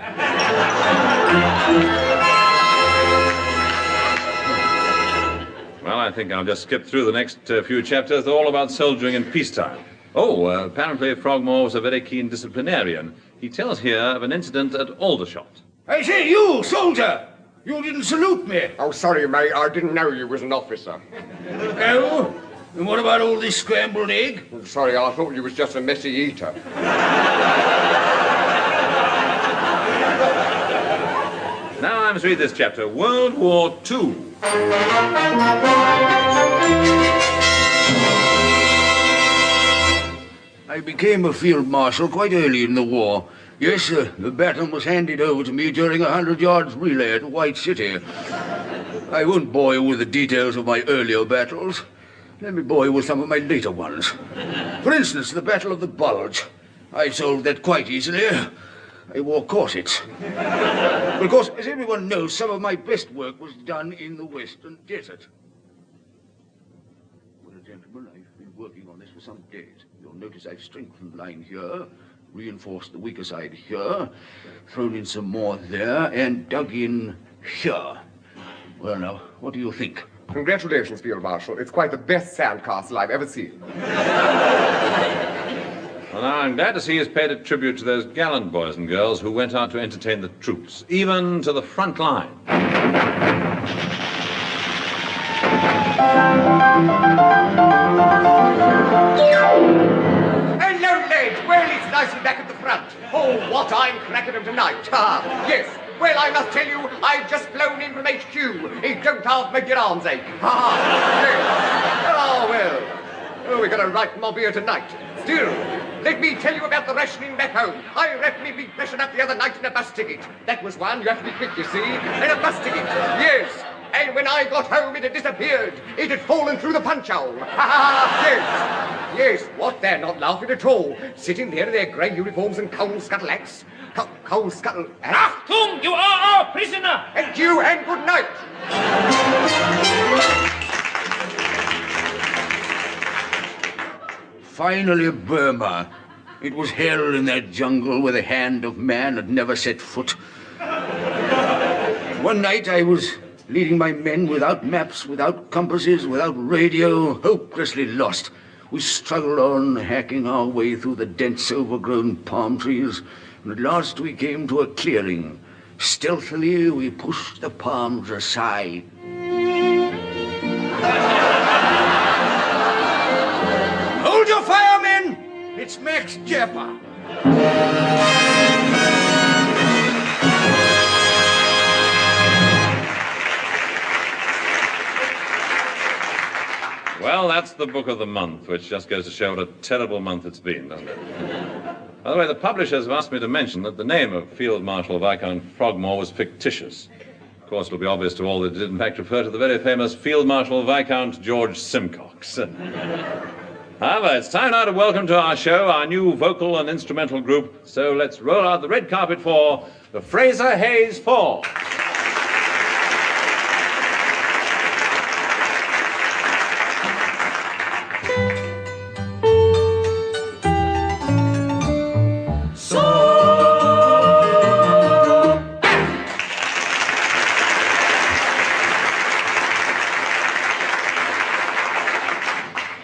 Well, I think I'll just skip through the next few chapters. They're all about soldiering in peacetime. Apparently Frogmore was a very keen disciplinarian. He tells here of an incident at Aldershot. I say, you, soldier! You didn't salute me. Oh, sorry, mate. I didn't know you was an officer. Oh? And what about all this scrambled egg? Oh, sorry, I thought you was just a messy eater. Now I must read this chapter. World War II. I became a field marshal quite early in the war. Yes, sir, the baton was handed over to me during a 100 yards relay at White City. I won't bore you with the details of my earlier battles. Let me bore you with some of my later ones. For instance, the Battle of the Bulge. I solved that quite easily. I wore corsets. But of course, as everyone knows, some of my best work was done in the Western Desert. Well, gentlemen, I've been working on this for some days. You'll notice I've strengthened the line here, reinforced the weaker side here, thrown in some more there, and dug in here. Well, now, what do you think? Congratulations, Field Marshal. It's quite the best sandcastle I've ever seen. Well, now, I'm glad to see he's paid a tribute to those gallant boys and girls who went out to entertain the troops, even to the front line. Hello, lads. Well, it's nice and back at the front. Oh, what I'm cracking them tonight. Yes. Well, I must tell you, I've just flown in from HQ. It don't half make your arms ache. Yes. Oh, well. Oh, we've got a right mob here tonight. Still, let me tell you about the rationing back home. I wrapped me big ration up the other night in a bus ticket. That was one, you have to be quick, you see. And a bus ticket, yes. And when I got home, it had disappeared. It had fallen through the punch hole. Yes. Yes, what? They're not laughing at all. Sitting there in their grey uniforms and coal scuttle hats. Coal scuttle hats. Achtung, you are our prisoner! And you, and good night. Finally, Burma. It was hell in that jungle where the hand of man had never set foot. One night I was leading my men without maps, without compasses, without radio, hopelessly lost. We struggled on, hacking our way through the dense, overgrown palm trees, and at last we came to a clearing. Stealthily, we pushed the palms aside. Hold your fire, men! It's Max Jepper. Well, that's the book of the month, which just goes to show what a terrible month it's been, doesn't it? By the way, the publishers have asked me to mention that the name of Field Marshal Viscount Frogmore was fictitious. Of course, it'll be obvious to all that it did in fact refer to the very famous Field Marshal Viscount George Simcox. However, it's time now to welcome to our show our new vocal and instrumental group, so let's roll out the red carpet for the Fraser Hayes Four.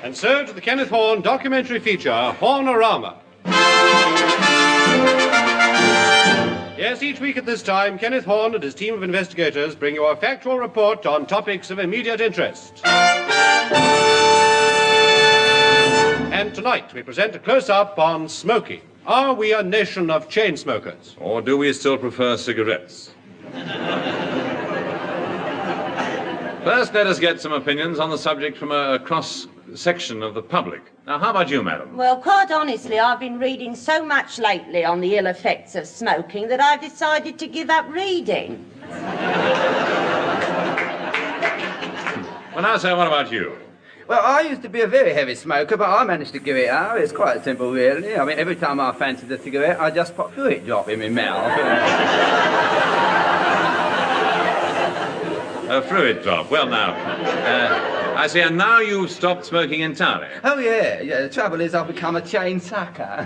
And so to the Kenneth Horne documentary feature, Hornorama. Yes, each week at this time, Kenneth Horne and his team of investigators bring you a factual report on topics of immediate interest. And tonight we present a close-up on smoking. Are we a nation of chain smokers? Or do we still prefer cigarettes? First, let us get some opinions on the subject from a cross-section of the public. Now, how about you, madam? Well, quite honestly, I've been reading so much lately on the ill effects of smoking that I've decided to give up reading. Well, now, sir, what about you? Well, I used to be a very heavy smoker, but I managed to give it up. It's quite simple, really. I mean, every time I fancied a cigarette, I just put a fruit drop in my mouth. A fruit drop. Well, now, I see, and now you've stopped smoking entirely. Oh, yeah. The trouble is I've become a chain sucker.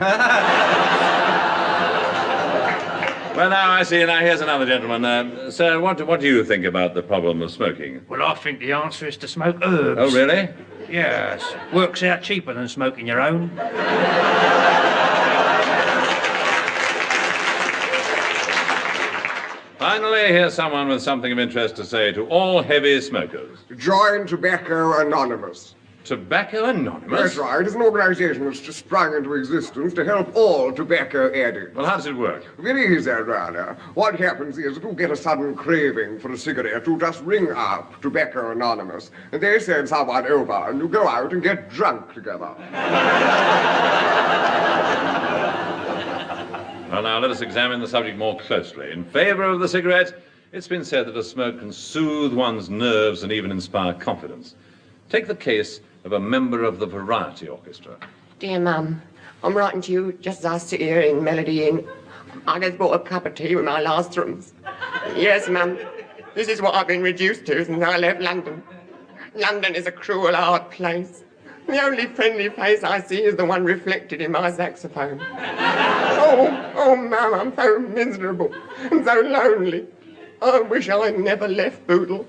Well, now, I see, now here's another gentleman. Sir, what do you think about the problem of smoking? Well, I think the answer is to smoke herbs. Oh, really? Yes. Works out cheaper than smoking your own. Finally, here's someone with something of interest to say to all heavy smokers. Join Tobacco Anonymous. Tobacco Anonymous? That's right. It's an organization that's just sprung into existence to help all tobacco addicts. Well, how does it work? Very easy, rather. What happens is if you get a sudden craving for a cigarette, you just ring up Tobacco Anonymous, and they send someone over, and you go out and get drunk together. Well, now, let us examine the subject more closely. In favor of the cigarette, it's been said that a smoke can soothe one's nerves and even inspire confidence. Take the case of a member of the Variety Orchestra. Dear Mum, I'm writing to you just as I sit here in Melody Inn. I just bought a cup of tea with my last threepence. Yes, Mum, this is what I've been reduced to since I left London. London is a cruel, hard place. The only friendly face I see is the one reflected in my saxophone. Oh, Mum, I'm so miserable and so lonely. I wish I'd never left Bootle.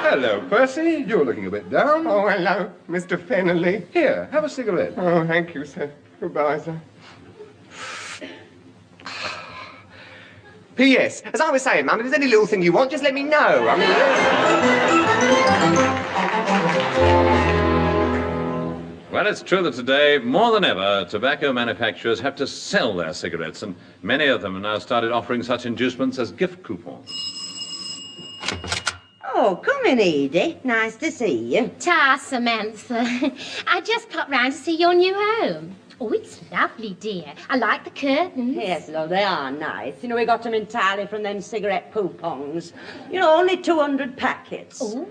Hello, Percy. You're looking a bit down. Oh, hello, Mr. Fennerly. Here, have a cigarette. Oh, thank you, sir. Goodbye, sir. P.S. As I was saying, Mum, if there's any little thing you want, just let me know. Well, it's true that today, more than ever, tobacco manufacturers have to sell their cigarettes, and many of them have now started offering such inducements as gift coupons. Oh, come in, Edie. Nice to see you. Ta, Samantha. I just popped round to see your new home. Oh, it's lovely, dear. I like the curtains. Yes, love, they are nice. You know, we got them entirely from them cigarette poupongs. You know, only 200 packets. Oh,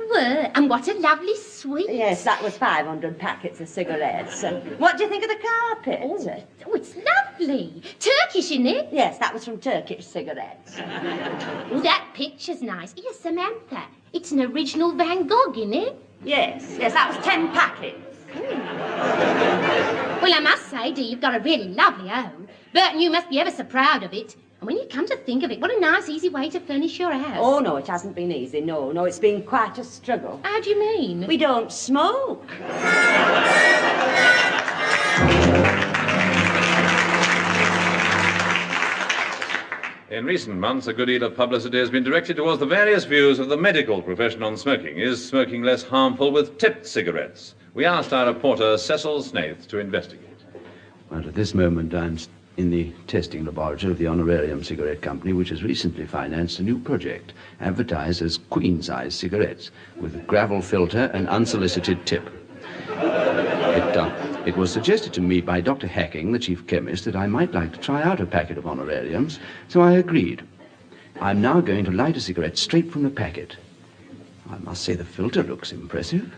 and what a lovely sweet. Yes, that was 500 packets of cigarettes. What do you think of the carpet? Oh, it's lovely. Turkish, isn't it? Yes, that was from Turkish cigarettes. Oh, that picture's nice. Yes, Samantha. It's an original Van Gogh, isn't it? Yes, that was 10 packets. Well, I must say, dear, you've got a really lovely home. Burton, you must be ever so proud of it. And when you come to think of it, what a nice, easy way to furnish your house. Oh, no, it hasn't been easy. No, it's been quite a struggle. How do you mean? We don't smoke. In recent months, a good deal of publicity has been directed towards the various views of the medical profession on smoking. Is smoking less harmful with tipped cigarettes? We asked our reporter Cecil Snaith to investigate. Well, at this moment, I'm in the testing laboratory of the Honorarium Cigarette Company, which has recently financed a new project, advertised as queen-size cigarettes, with a gravel filter and unsolicited tip. It was suggested to me by Dr. Hacking, the chief chemist, that I might like to try out a packet of Honorariums, so I agreed. I'm now going to light a cigarette straight from the packet. I must say the filter looks impressive.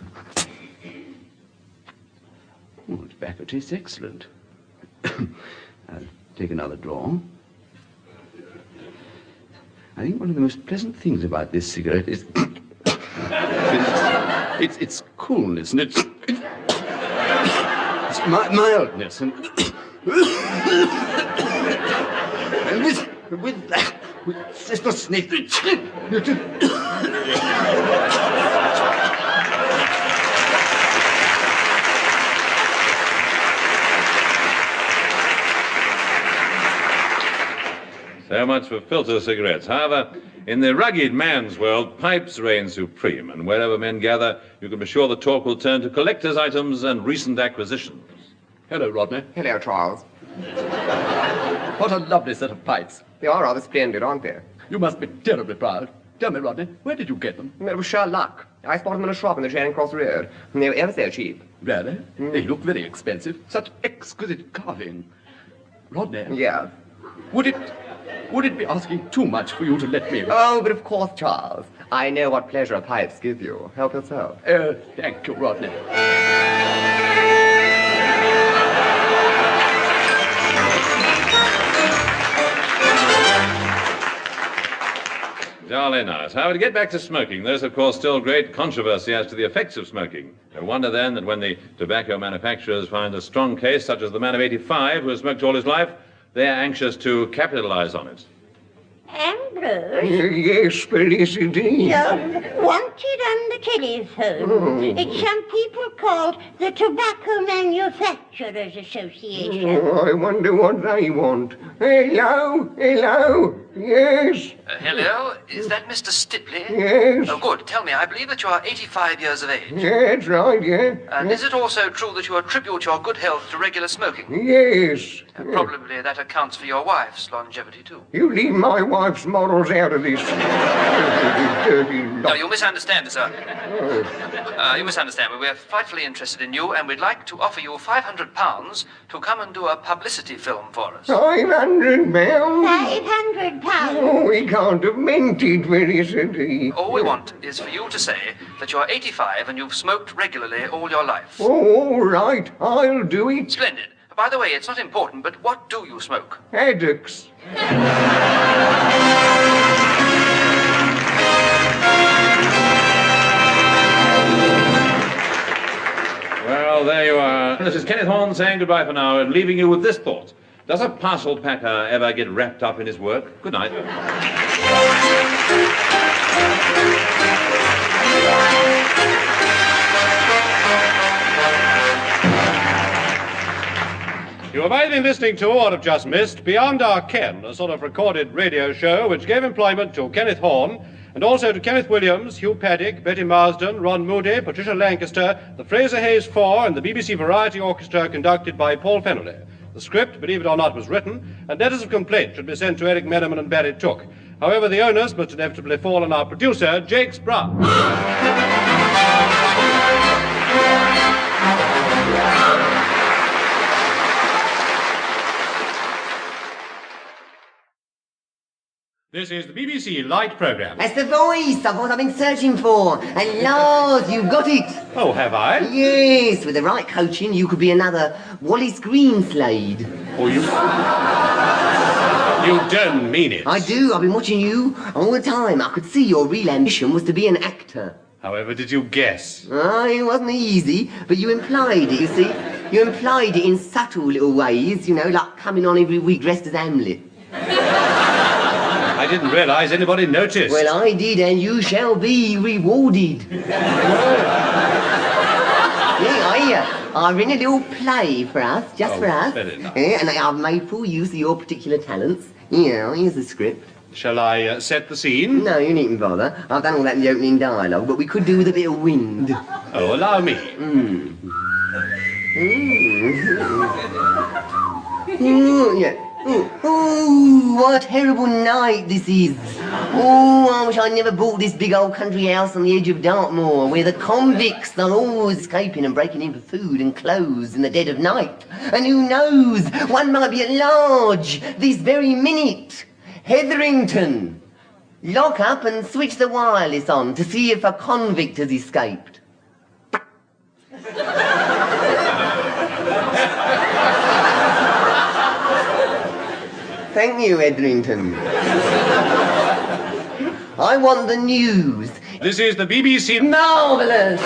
Oh, the tobacco tastes excellent. I'll take another draw. I think one of the most pleasant things about this cigarette is its coolness and its mildness and with Sister Snaith. So much for filter cigarettes. However, in the rugged man's world, pipes reign supreme, and wherever men gather, you can be sure the talk will turn to collector's items and recent acquisitions. Hello, Rodney. Hello, Charles. What a lovely set of pipes. They are rather splendid, aren't they? You must be terribly proud. Tell me, Rodney, where did you get them? It was sheer luck. I spotted them in a shop in the Charing Cross Road, and they were ever so cheap. Really? They look very expensive. Such exquisite carving. Rodney? Yeah. Would it be asking too much for you to let me? Oh, but of course, Charles. I know what pleasure pipes give you. Help yourself. Thank you, Rodney. Jolly nice. However, to get back to smoking, there's, of course, still great controversy as to the effects of smoking. No wonder, then, that when the tobacco manufacturers find a strong case, such as the man of 85 who has smoked all his life, they're anxious to capitalize on it. Ambrose? Yes, Felicity. Wanted on the telephone. Oh. It's some people called the Tobacco Manufacturers Association. Oh, I wonder what they want. Hello? Yes? Hello? Is that Mr. Stipley? Yes. Oh, good. Tell me, I believe that you are 85 years of age. Yeah, that's right, yeah. And is it also true that you attribute your good health to regular smoking? Yes. Probably that accounts for your wife's longevity, too. You leave my wife's morals out of this. Dirty lot. No, you misunderstand, sir. You misunderstand. We're frightfully interested in you, and we'd like to offer you £500 to come and do a publicity film for us. £500? £500. Oh, we can't have meant it, Felicity. All we want is for you to say that you're 85 and you've smoked regularly all your life. Oh, all right, I'll do it. Splendid. By the way, it's not important, but what do you smoke? Haddocks. Well, there you are. This is Kenneth Horne saying goodbye for now and leaving you with this thought. Does a parcel packer ever get wrapped up in his work? Good night. You have either been listening to or have just missed Beyond Our Ken, a sort of recorded radio show which gave employment to Kenneth Horne and also to Kenneth Williams, Hugh Paddick, Betty Marsden, Ron Moody, Patricia Lancaster, the Fraser Hayes Four, and the BBC Variety Orchestra conducted by Paul Fennelly. The script, believe it or not, was written, and letters of complaint should be sent to Eric Merriman and Barry Took. However, the onus must inevitably fall on our producer, Jakes Brown. This is the BBC Light programme. That's the voice of what I've been searching for. And Lord, you've got it. Oh, have I? Yes, with the right coaching, you could be another Wallace Greenslade. Oh, you... You don't mean it. I do. I've been watching you all the time. I could see your real ambition was to be an actor. However did you guess? It wasn't easy, but you implied it, you see. You implied it in subtle little ways, you know, like coming on every week dressed as Hamlet. I didn't realise anybody noticed. Well, I did, and you shall be rewarded. I've written a little play for us, just for us. Very nice. And I've made full use of your particular talents. Here's the script. Shall I set the scene? No, you needn't bother. I've done all that in the opening dialogue, but we could do with a bit of wind. Oh, allow me. Yeah. Oh, what a terrible night this is. Oh, I wish I'd never bought this big old country house on the edge of Dartmoor, where the convicts are always escaping and breaking in for food and clothes in the dead of night. And who knows, one might be at large this very minute. Hetherington, lock up and switch the wireless on to see if a convict has escaped. Thank you, Hetherington. I want the news. This is the BBC... Marvellous!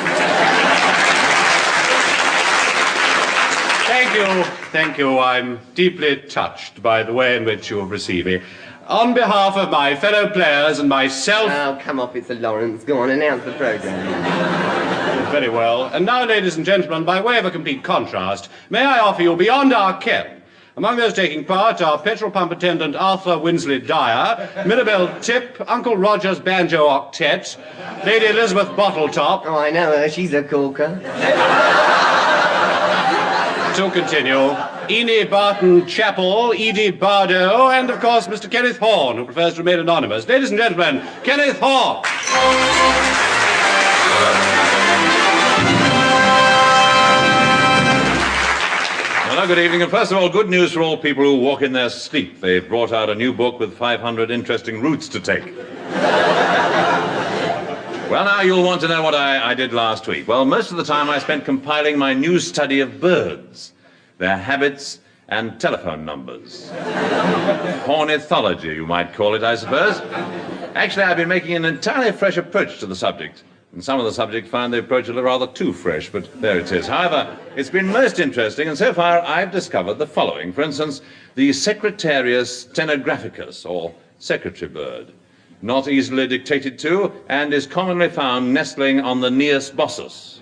Thank you. I'm deeply touched by the way in which you have received me. On behalf of my fellow players and myself... Oh, come off, it's a Lawrence. Go on, announce the programme. Very well. And now, ladies and gentlemen, by way of a complete contrast, may I offer you Beyond Our Ken. Among those taking part are petrol pump attendant Arthur Winsley Dyer, Mirabelle Tip, Uncle Roger's Banjo Octet, Lady Elizabeth Bottletop... Oh, I know her. She's a corker. To continue, Enid Barton Chapel, Edie Bardo, and, of course, Mr. Kenneth Horne, who prefers to remain anonymous. Ladies and gentlemen, Kenneth Horne! Well, good evening, and first of all, good news for all people who walk in their sleep. They've brought out a new book with 500 interesting routes to take. Well, now you'll want to know what I did last week. Well, most of the time I spent compiling my new study of birds, their habits and telephone numbers. Ornithology, you might call it, I suppose. Actually, I've been making an entirely fresh approach to the subject. And some of the subjects find the approach a little rather too fresh, but there it is. However, it's been most interesting, and so far I've discovered the following. For instance, the Secretarius stenographicus, or secretary bird. Not easily dictated to, and is commonly found nestling on the Neus bossus.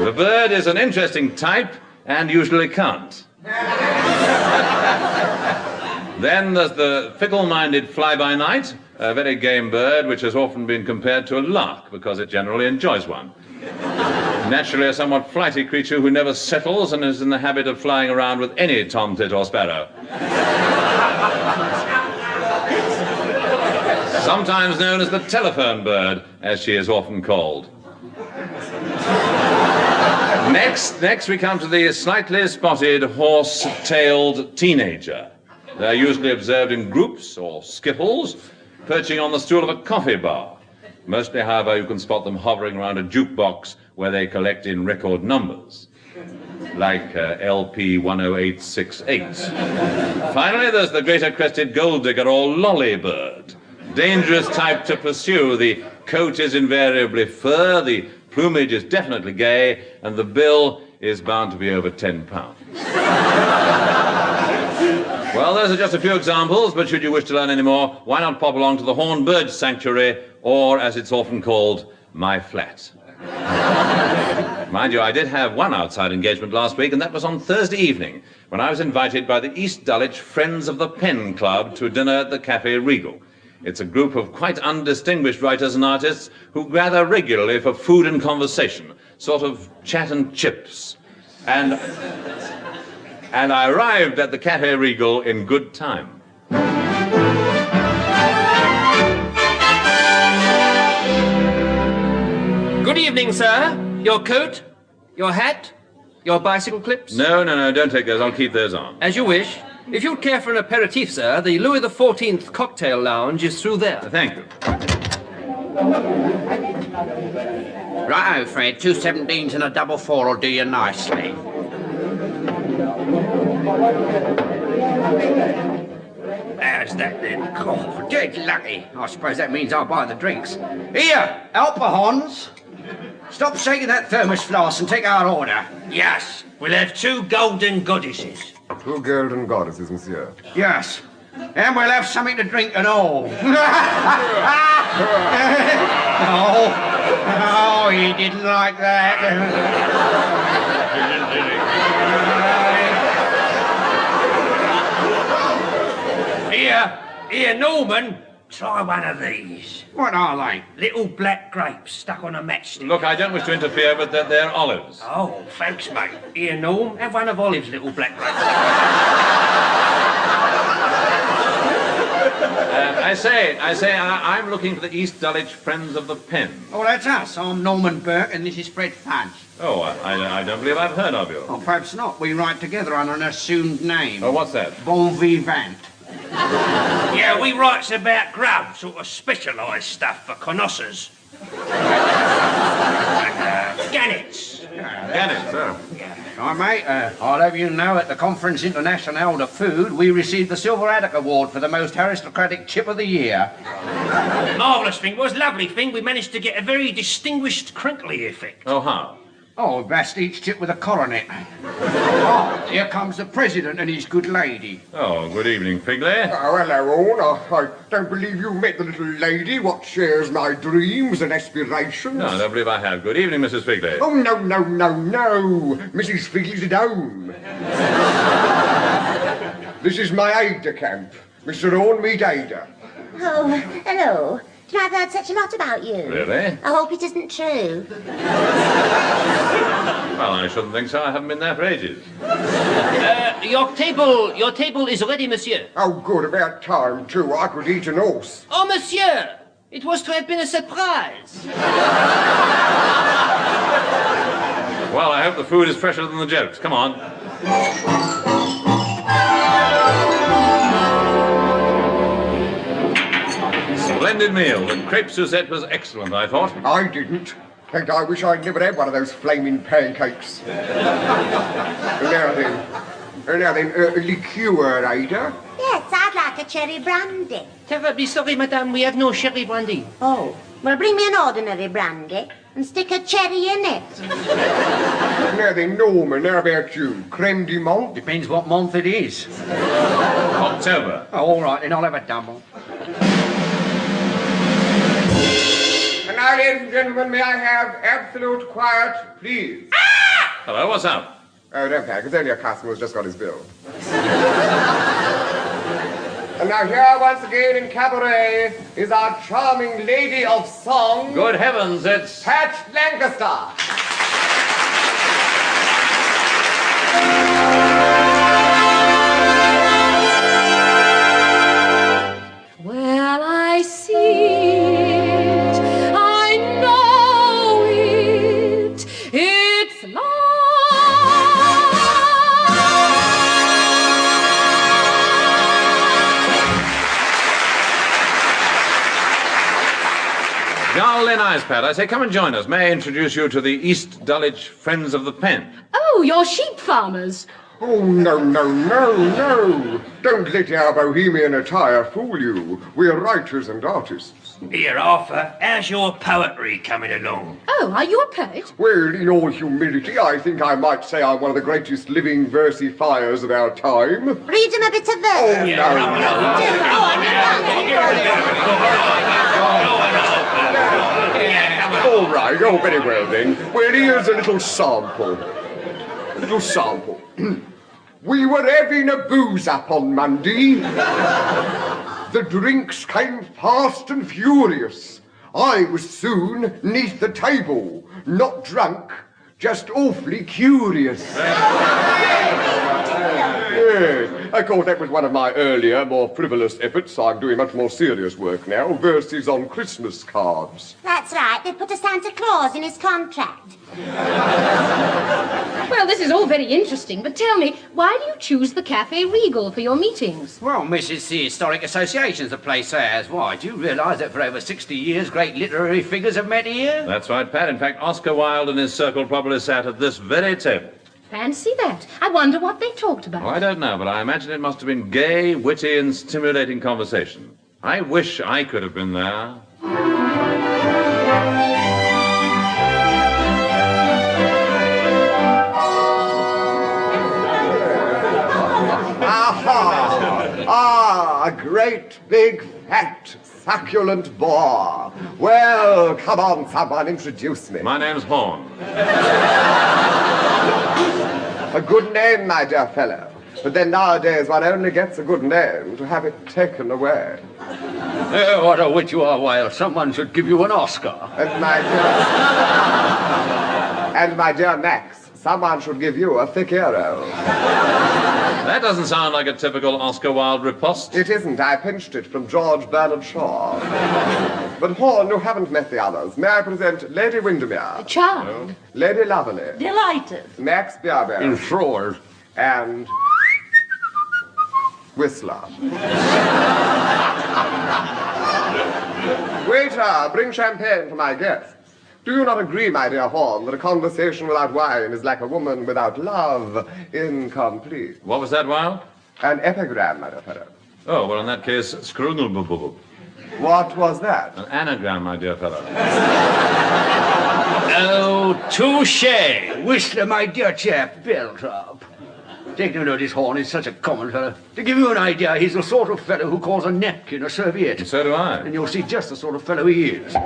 The bird is an interesting type, and usually can't. Then there's the fickle-minded fly-by-night, a very game bird which has often been compared to a lark because it generally enjoys one. Naturally a somewhat flighty creature who never settles and is in the habit of flying around with any tomtit or sparrow. Sometimes known as the telephone bird, as she is often called. Next we come to the slightly spotted horse-tailed teenager. They're usually observed in groups or skipples, perching on the stool of a coffee bar. Mostly, however, you can spot them hovering around a jukebox where they collect in record numbers, like LP 10868. Finally, there's the greater crested gold digger or lolly bird. Dangerous type to pursue. The coat is invariably fur, the plumage is definitely gay, and the bill is bound to be over £10. Well, those are just a few examples, but should you wish to learn any more, why not pop along to the Horn Bird Sanctuary, or, as it's often called, my flat. Mind you, I did have one outside engagement last week, and that was on Thursday evening, when I was invited by the East Dulwich Friends of the Pen Club to dinner at the Café Regal. It's a group of quite undistinguished writers and artists who gather regularly for food and conversation, sort of chat and chips. And I arrived at the Café Regal in good time. Good evening, sir. Your coat, your hat, your bicycle clips? No, don't take those. I'll keep those on. As you wish. If you'd care for an aperitif, sir, the Louis XIV cocktail lounge is through there. Thank you. Righto, Fred. 2 17s and a double 4 will do you nicely. How's that then? Oh, dead lucky. I suppose that means I'll buy the drinks. Here, alcohons. Stop shaking that thermos flask and take our order. Yes, we'll have 2 golden goddesses. 2 golden goddesses, monsieur. Yes. And we'll have something to drink and all. Oh, he didn't like that. Here, Norman, try one of these. What are they? Little black grapes stuck on a matchstick. Look, I don't wish to interfere, but they're olives. Oh, thanks, mate. Here, Norm, have one of Olive's little black grapes. I'm looking for the East Dulwich Friends of the Pen. Oh, that's us. I'm Norman Burke and this is Fred Fudge. Oh, I don't believe I've heard of you. Oh, perhaps not. We write together under an assumed name. Oh, what's that? Bon vivant. Yeah, we writes about grub, sort of specialised stuff for connoisseurs. Gannets. Gannets, oh. All right, mate, I'll have you know at the Conference Internationale de Food, we received the Silver Haddock Award for the most aristocratic chip of the year. Marvellous thing, was lovely thing. We managed to get a very distinguished crinkly effect. Oh, how? Oh, blast each chip with a coronet. Oh, here comes the President and his good lady. Oh, good evening, Figley. Oh, hello, Horne. I don't believe you met the little lady what shares my dreams and aspirations. No, I don't believe I have. Good evening, Mrs. Figley. Oh, no. Mrs. Figley's at home. This is my aide-de-camp. Mr. Horne, meet Ada. Oh, hello. Do you know, I've heard such a lot about you. Really? I hope it isn't true. Well, I shouldn't think so. I haven't been there for ages. Your table is ready, monsieur. Oh, good. About time, too. I could eat an horse. Oh, monsieur! It was to have been a surprise. Well, I hope the food is fresher than the jokes. Come on. Splendid meal. The crepe Suzette was excellent, I thought. I didn't. In fact, I wish I'd never had one of those flaming pancakes. Now then, liqueur, Ada? Yes, I'd like a cherry brandy. Terribly sorry, madame, we have no sherry brandy. Oh, well, bring me an ordinary brandy and stick a cherry in it. Now then, Norman, how about you? Creme de menthe? Depends what month it is. October. Oh, all right, then I'll have a double. And now, ladies and gentlemen, may I have absolute quiet, please? Hello, what's up? Oh, don't panic. It's only a customer who's just got his bill. And now here once again in cabaret is our charming lady of song. Good heavens, it's... Pat Lancaster. Well, I see it, I know it, it's love. Jolly nice, Pat. I say, come and join us. May I introduce you to the East Dulwich Friends of the Pen? Oh, you're sheep farmers. Oh, no. Don't let our bohemian attire fool you. We're writers and artists. Here, Arthur, how's your poetry coming along? Oh, are you a poet? Well, in all humility, I think I might say I'm one of the greatest living versifiers of our time. Read him a bit of verse. Oh, no. All right, oh, very well then. Well, here's a little sample. We were having a booze up on Monday. The drinks came fast and furious. I was soon 'neath the table, not drunk, just awfully curious. Yes, of course, that was one of my earlier, more frivolous efforts. I'm doing much more serious work now, verses on Christmas cards. That's right, they put a Santa Claus in his contract. Well, this this is all very interesting, but tell me, why do you choose the Café Regal for your meetings? Well, Mrs. the historic associations the place has. Why, do you realise that for over 60 years great literary figures have met here? That's right, Pat. In fact, Oscar Wilde and his circle probably sat at this very table. Fancy that. I wonder what they talked about. Well, I don't know, but I imagine it must have been gay, witty, and stimulating conversation. I wish I could have been there. A great, big, fat, succulent boar. Well, come on, someone, introduce me. My name's Horne. A good name, my dear fellow. But then nowadays one only gets a good name to have it taken away. Oh, what a wit you are, Wilde. Someone should give you an Oscar. And my dear Max, someone should give you a thick hero. That doesn't sound like a typical Oscar Wilde riposte. It isn't. I pinched it from George Bernard Shaw. But Horne, you haven't met the others. May I present Lady Windermere? Charmed. Lady Lovely. Delighted. Max Beerbear. Enthralled. And Whistler. Waiter, bring champagne for my guests. Do you not agree, my dear Horne, that a conversation without wine is like a woman without love, incomplete? What was that, Wilde? An epigram, my dear fellow. Oh, well, in that case, scroogle. What was that? An anagram, my dear fellow. Oh, touché. Whistler, my dear chap, belt up. Take no notice, Horne is such a common fellow. To give you an idea, he's the sort of fellow who calls a napkin a serviette. So do I. And you'll see just the sort of fellow he is.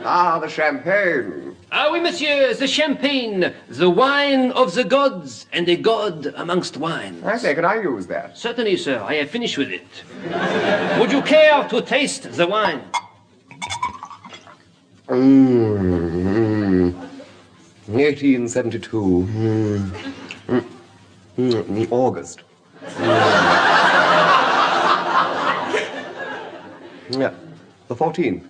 Ah, the champagne. Ah, oui, monsieur, the champagne, the wine of the gods, and a god amongst wines. I say, can I use that? Certainly, sir, I have finished with it. Would you care to taste the wine? 1872. August. Yeah, the 14th.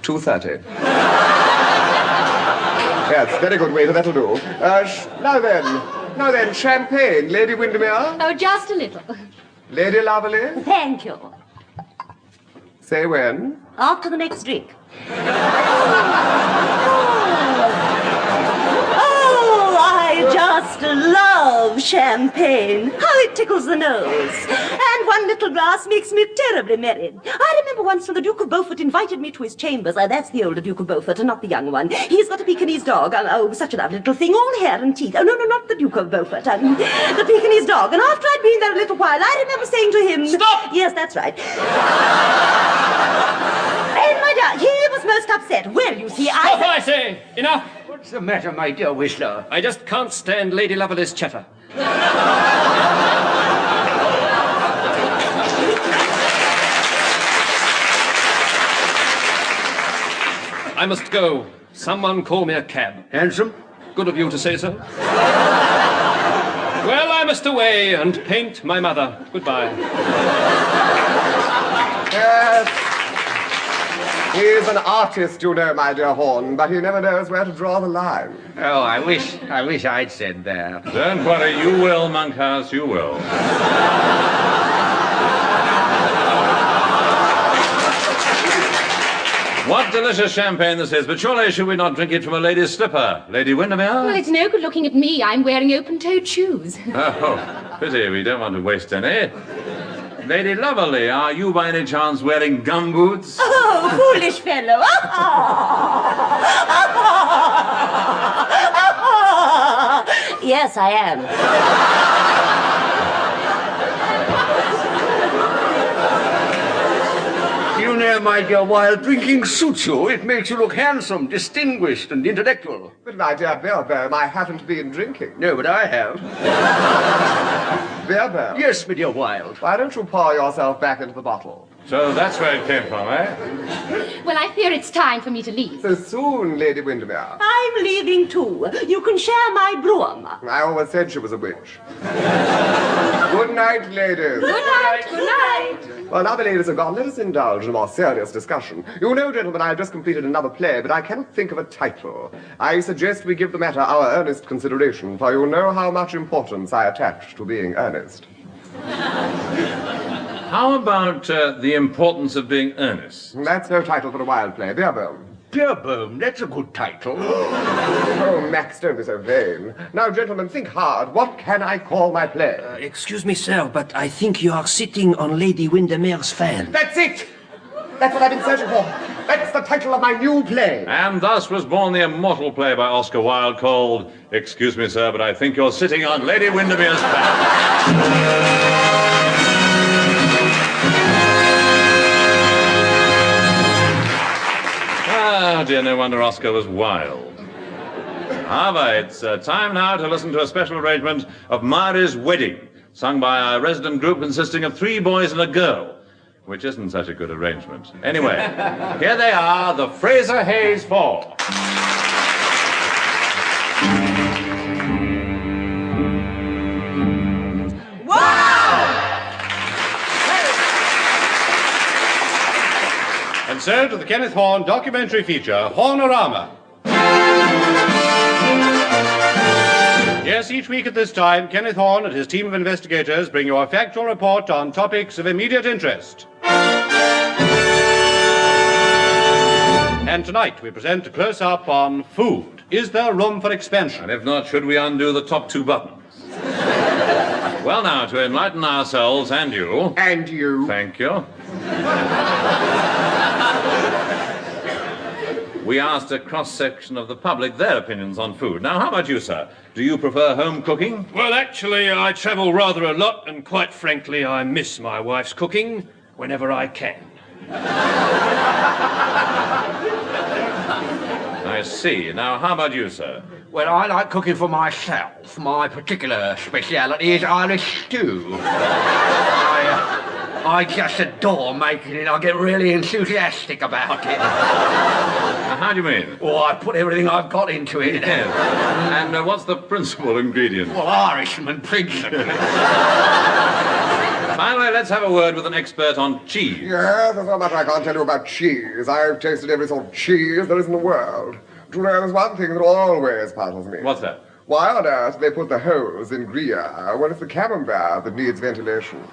2:30. Yes, very good waiter, that'll do. Now then, champagne, Lady Windermere. Oh, just a little. Lady Lovely. Thank you. Say when? After the next drink. I just love champagne. How it tickles the nose. And one little glass makes me terribly merry. I remember once when the Duke of Beaufort invited me to his chambers. That's the older Duke of Beaufort and not the young one. He's got a Pekingese dog. Oh, such a lovely little thing, all hair and teeth. Oh, no, not the Duke of Beaufort. The Pekingese dog. And after I'd been there a little while, I remember saying to him... Stop! Yes, that's right. And my dear, he was most upset. Well, you see, Stop, I say! Enough! What's the matter, my dear Whistler? I just can't stand Lady Lovelace's chatter. I must go. Someone call me a cab. Handsome? Good of you to say so. Well, I must away and paint my mother. Goodbye. Yes. He's an artist, you know, my dear Horne, but he never knows where to draw the line. Oh, I wish I'd said that. Don't worry, you will, Monkhouse, you will. What delicious champagne this is, but surely should we not drink it from a lady's slipper? Lady Windermere? Well, it's no good looking at me. I'm wearing open-toed shoes. Oh, pity, we don't want to waste any. Lady Lovely, are you by any chance wearing gumboots? Oh, foolish fellow. Yes, I am. You know, my dear Wilde, drinking suits you. It makes you look handsome, distinguished, and intellectual. But my dear Beerbohm, I haven't been drinking. No, but I have. Beerbohm? Yes, my dear Wilde. Why don't you pour yourself back into the bottle? So that's where it came from, eh? Well, I fear it's time for me to leave. So soon, Lady Windermere. I'm leaving too. You can share my brougham. I always said she was a witch. Good night, ladies. Good night, good night. Well, now the ladies are gone, let us indulge in a more serious discussion. You know, gentlemen, I have just completed another play, but I cannot think of a title. I suggest we give the matter our earnest consideration, for you know how much importance I attach to being earnest. How about the importance of being earnest? That's no title for a wild play. Beerbohm. Beerbohm, that's a good title. Oh, Max, don't be so vain. Now, gentlemen, think hard. What can I call my play? Excuse me, sir, but I think you are sitting on Lady Windermere's fan. That's it! That's what I've been searching for. That's the title of my new play. And thus was born the immortal play by Oscar Wilde called, excuse me, sir, but I think you're sitting on Lady Windermere's fan. Oh dear, no wonder Oscar was wild. However, it's time now to listen to a special arrangement of Mari's Wedding, sung by a resident group consisting of 3 boys and a girl, which isn't such a good arrangement. Anyway, here they are, the Fraser Hayes Four. And so to the Kenneth Horne documentary feature, Hornorama. Yes, each week at this time, Kenneth Horne and his team of investigators bring you a factual report on topics of immediate interest. And tonight we present a close-up on food. Is there room for expansion? And if not, should we undo the top 2 buttons? Well, now, to enlighten ourselves and you... And you. Thank you. We asked a cross-section of the public their opinions on food. Now, how about you, sir? Do you prefer home cooking? Well, actually, I travel rather a lot, and quite frankly, I miss my wife's cooking whenever I can. I see. Now, how about you, sir? Well, I like cooking for myself. My particular speciality is Irish stew. I just adore making it. I get really enthusiastic about it. How do you mean? Well, I put everything I've got into it. Yes. And what's the principal ingredient? Well, Irishman, principally. Finally, let's have a word with an expert on cheese. Yes, there's not much I can't tell you about cheese. I've tasted every sort of cheese there is in the world. Do you know, there's one thing that always puzzles me. What's that? Why on earth they put the holes in Gruyere when it's the camembert that needs ventilation?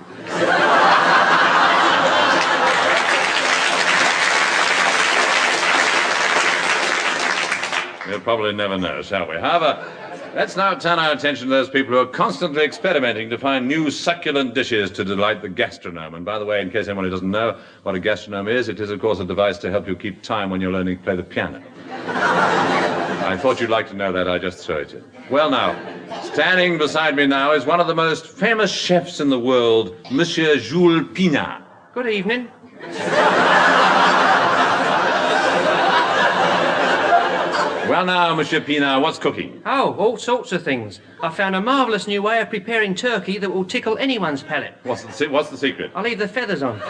We'll probably never know, shall we? However, let's now turn our attention to those people who are constantly experimenting to find new succulent dishes to delight the gastronome. And by the way, in case anyone who doesn't know what a gastronome is, it is, of course, a device to help you keep time when you're learning to play the piano. I thought you'd like to know that. I just throw it in. Well, now, standing beside me now is one of the most famous chefs in the world, Monsieur Jules Pinat. Good evening. Well, now, Monsieur Pinat, what's cooking? Oh, all sorts of things. I found a marvellous new way of preparing turkey that will tickle anyone's palate. What's the secret? I'll leave the feathers on.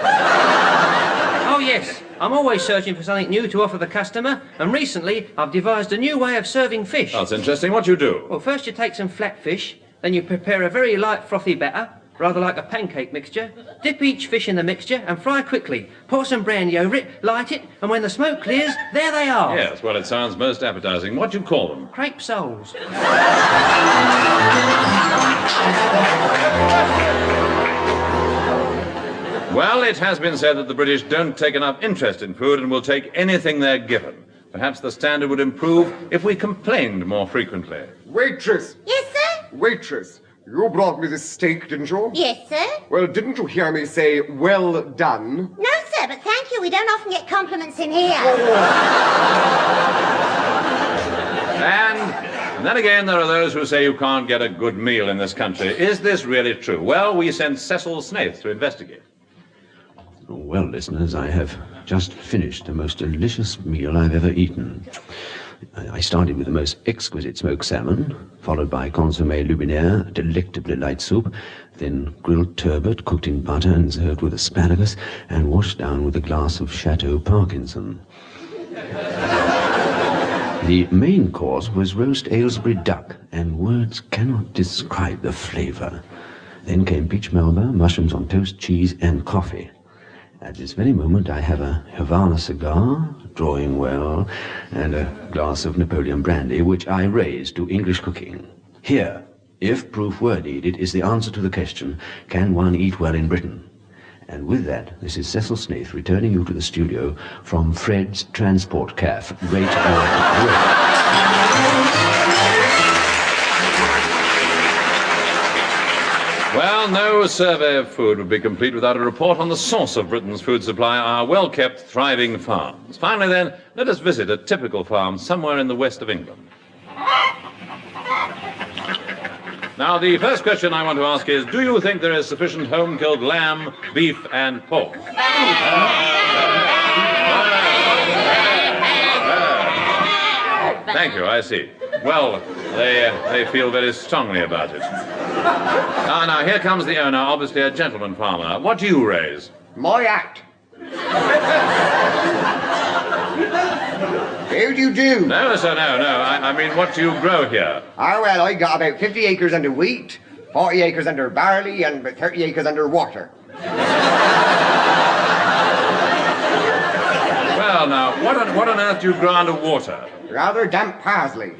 Oh, yes. I'm always searching for something new to offer the customer, and recently I've devised a new way of serving fish. Oh, that's interesting. What do you do? Well, first you take some flat fish, then you prepare a very light frothy batter, rather like a pancake mixture. Dip each fish in the mixture and fry quickly. Pour some brandy over it, light it, and when the smoke clears, there they are. Yes, well, it sounds most appetizing. What do you call them? Crepe soles. Well, it has been said that the British don't take enough interest in food and will take anything they're given. Perhaps the standard would improve if we complained more frequently. Waitress! Yes, sir? Waitress! You brought me this steak, didn't you? Yes, sir. Well, didn't you hear me say, well done? No, sir, but thank you. We don't often get compliments in here. And then again, there are those who say you can't get a good meal in this country. Is this really true? Well, we sent Cecil Snaith to investigate. Well, listeners, I have just finished the most delicious meal I've ever eaten. I started with the most exquisite smoked salmon, followed by consommé lubinaire, delectably light soup, then grilled turbot cooked in butter and served with asparagus, and washed down with a glass of Chateau Parkinson. The main course was roast Aylesbury duck, and words cannot describe the flavour. Then came peach melba, mushrooms on toast, cheese, and coffee. At this very moment I have a Havana cigar, drawing well, and a glass of Napoleon brandy, which I raise to English cooking. Here, if proof were needed, is the answer to the question, can one eat well in Britain? And with that, this is Cecil Snaith returning you to the studio from Fred's Transport Caff. Great Well, no survey of food would be complete without a report on the source of Britain's food supply, our well-kept, thriving farms. Finally, then, let us visit a typical farm somewhere in the west of England. Now, the first question I want to ask is, do you think there is sufficient home-killed lamb, beef, and pork? Thank you, I see. Well, they feel very strongly about it. Now, here comes the owner, obviously a gentleman farmer. What do you raise? My hat. How do you do? No, sir, no. I mean, what do you grow here? Ah, well, I got about 50 acres under wheat, 40 acres under barley, and about 30 acres under water. Well, now, what on earth do you grow under water? Rather damp parsley.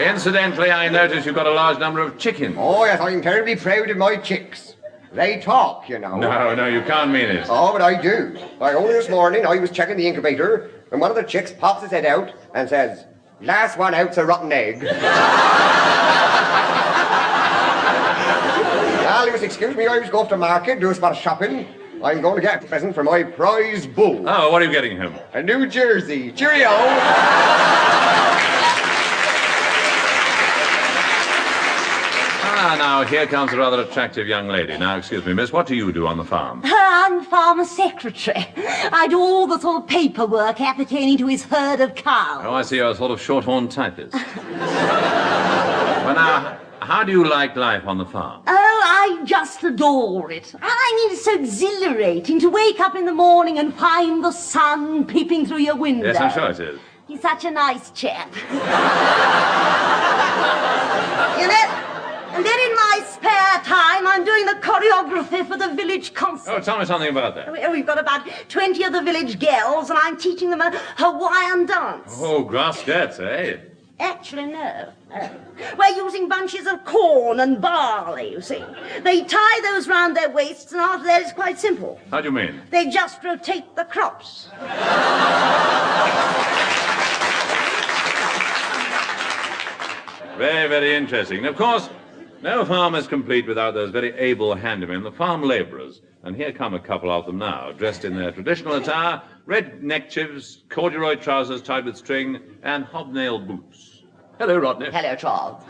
Incidentally, I notice you've got a large number of chickens. Oh, yes, I'm terribly proud of my chicks. They talk, you know. No, you can't mean it. Oh, but I do. Like, only this morning, I was checking the incubator, and one of the chicks pops his head out and says, "Last one out's a rotten egg." Well, you must excuse me, I was going to market, do a spot of shopping. I'm going to get a present for my prize bull. Oh, what are you getting him? A New Jersey. Cheerio! Now, here comes a rather attractive young lady. Now, excuse me, miss, what do you do on the farm? I'm farm secretary. I do all the sort of paperwork appertaining to his herd of cows. Oh, I see, you're a sort of short-horn typist. Well, now, how do you like life on the farm? Oh, I just adore it. I mean, it's so exhilarating to wake up in the morning and find the sun peeping through your window. Yes, I'm sure it is. He's such a nice chap. You know, and then in my spare time, I'm doing the choreography for the village concert. Oh, tell me something about that. We've got about 20 of the village girls, and I'm teaching them a Hawaiian dance. Oh, grass skirts, eh? Actually, no. We're using bunches of corn and barley, you see. They tie those round their waists, and after that it's quite simple. How do you mean? They just rotate the crops. Very, very interesting. And of course, no farm is complete without those very able handymen, the farm labourers. And here come a couple of them now, dressed in their traditional attire, red neckerchiefs, corduroy trousers tied with string, and hobnail boots. Hello, Rodney. Hello, Charles.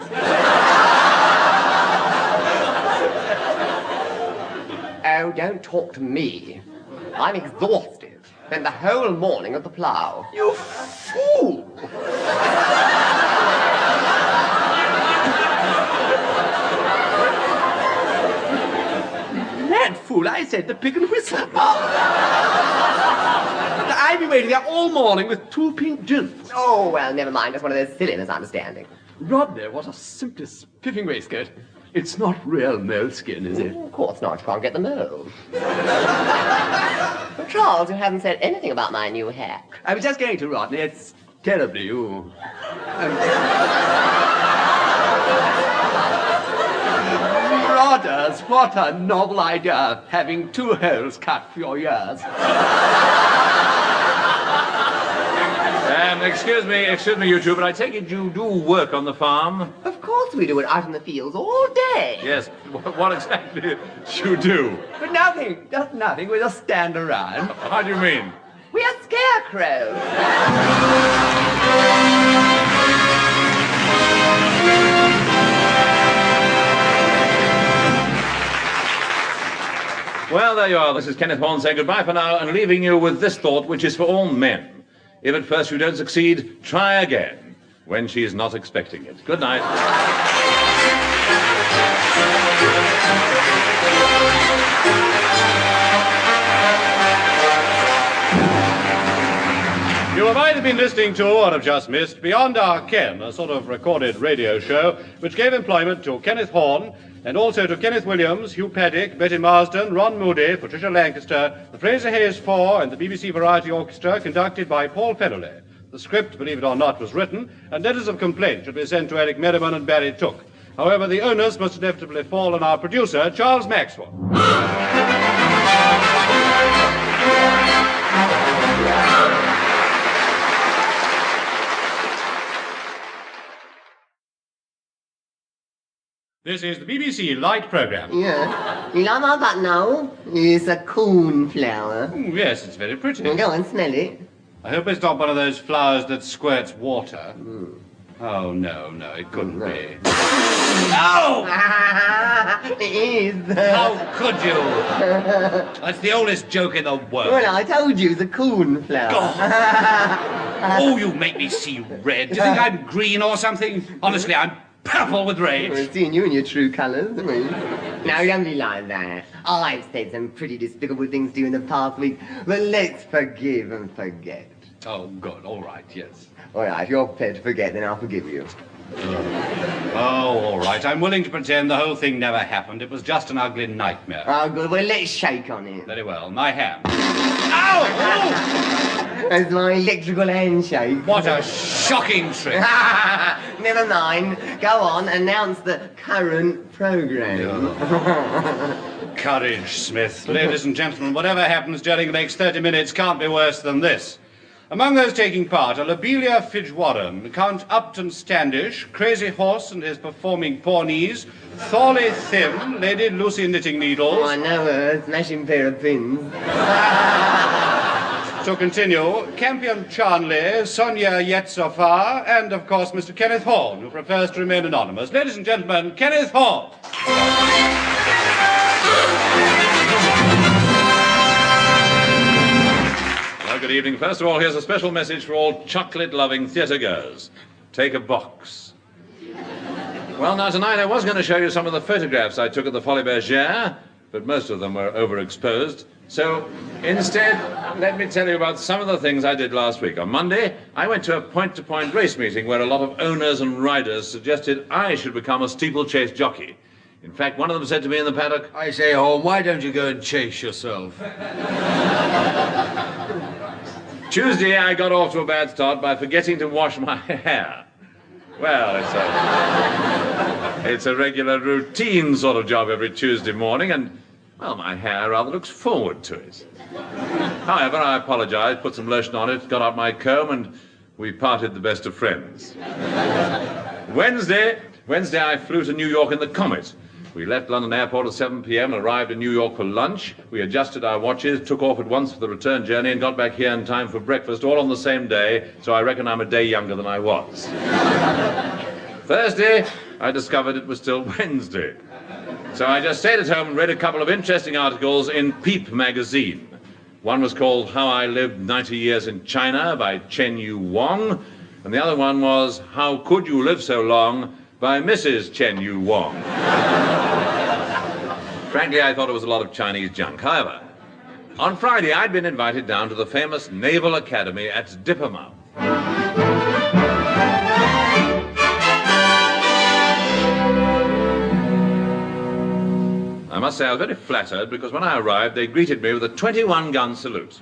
Oh, don't talk to me. I'm exhausted. Spent the whole morning at the plough. You fool! Mad fool, I said the pig and whistle. I've been waiting there all morning with 2 pink gins. Oh, well, never mind. Just one of those silly misunderstandings. Rodney, what a simply spiffing waistcoat. It's not real moleskin, is it? Of course not. You can't get the mold. But Charles, you haven't said anything about my new hat. I was just going to, Rodney. It's terribly you. Rodders, what a novel idea, having 2 holes cut for your ears. Excuse me, you two, but I take it you do work on the farm? Of course we do it out in the fields all day. Yes, what exactly do you do? But nothing, just nothing. We just stand around. How do you mean? We are scarecrows. Well, there you are. This is Kenneth Horne saying goodbye for now and leaving you with this thought, which is for all men. If at first you don't succeed, try again when she is not expecting it. Good night. You have either been listening to or have just missed Beyond Our Ken, a sort of recorded radio show which gave employment to Kenneth Horne and also to Kenneth Williams, Hugh Paddick, Betty Marsden, Ron Moody, Patricia Lancaster, the Fraser Hayes Four and the BBC Revue Orchestra, conducted by Paul Feneley. The script, believe it or not, was written, and letters of complaint should be sent to Eric Merriman and Barry Took. However, the onus must inevitably fall on our producer, Charles Maxwell. This is the BBC Light Programme. Yeah. You know about that now? It's a cornflower. Ooh, yes, it's very pretty. Well, go on, smell it. I hope it's not one of those flowers that squirts water. Oh, no, it couldn't be. No! It is. How could you? That's the oldest joke in the world. Well, I told you, it's a cornflower. Oh, you make me see red. Do you think I'm green or something? Honestly, I'm purple with rage. We've seen you in your true colours, haven't we? Now, don't be like that. I've said some pretty despicable things to you in the past week, but let's forgive and forget. Oh, good. All right, yes. All right, if you're prepared to forget, then I'll forgive you. Oh, all right. I'm willing to pretend the whole thing never happened. It was just an ugly nightmare. Oh, good. Well, let's shake on it. Very well. My hand. Ow! Oh! That's my electrical handshake. What a shocking trick. Never mind. Go on, announce the current programme. Courage, Smith. Ladies and gentlemen, whatever happens during the next 30 minutes can't be worse than this. Among those taking part are Lobelia Fidgewarren, Count Upton Standish, Crazy Horse and his performing pawnees, Thorley Thim, Lady Lucy Knitting Needles. Oh, I know her, smashing pair of pins. To continue, Campion Charnley, Sonia Yetzofar, and of course Mr. Kenneth Horne, who prefers to remain anonymous. Ladies and gentlemen, Kenneth Horne. Well, good evening. First of all, here's a special message for all chocolate-loving theatre goers. Take a box. Well, now, tonight I was going to show you some of the photographs I took at the Folies Bergère, but most of them were overexposed. So, instead, let me tell you about some of the things I did last week. On Monday, I went to a point-to-point race meeting where a lot of owners and riders suggested I should become a steeplechase jockey. In fact, one of them said to me in the paddock, I say, Horne, why don't you go and chase yourself? Tuesday, I got off to a bad start by forgetting to wash my hair. Well, it's a regular routine sort of job every Tuesday morning, and, well, my hair rather looks forward to it. However, I apologized, put some lotion on it, got out my comb, and we parted the best of friends. Wednesday, I flew to New York in the Comet. We left London Airport at 7 p.m. and arrived in New York for lunch. We adjusted our watches, took off at once for the return journey, and got back here in time for breakfast, all on the same day, so I reckon I'm a day younger than I was. Thursday, I discovered it was still Wednesday. So I just stayed at home and read a couple of interesting articles in Peep magazine. One was called How I Lived 90 Years in China by Chen Yu Wong, and the other one was How Could You Live So Long by Mrs. Chen Yu Wong. Frankly, I thought it was a lot of Chinese junk. However, on Friday, I'd been invited down to the famous Naval Academy at Dippermouth. I must say I was very flattered because when I arrived, they greeted me with a 21-gun salute.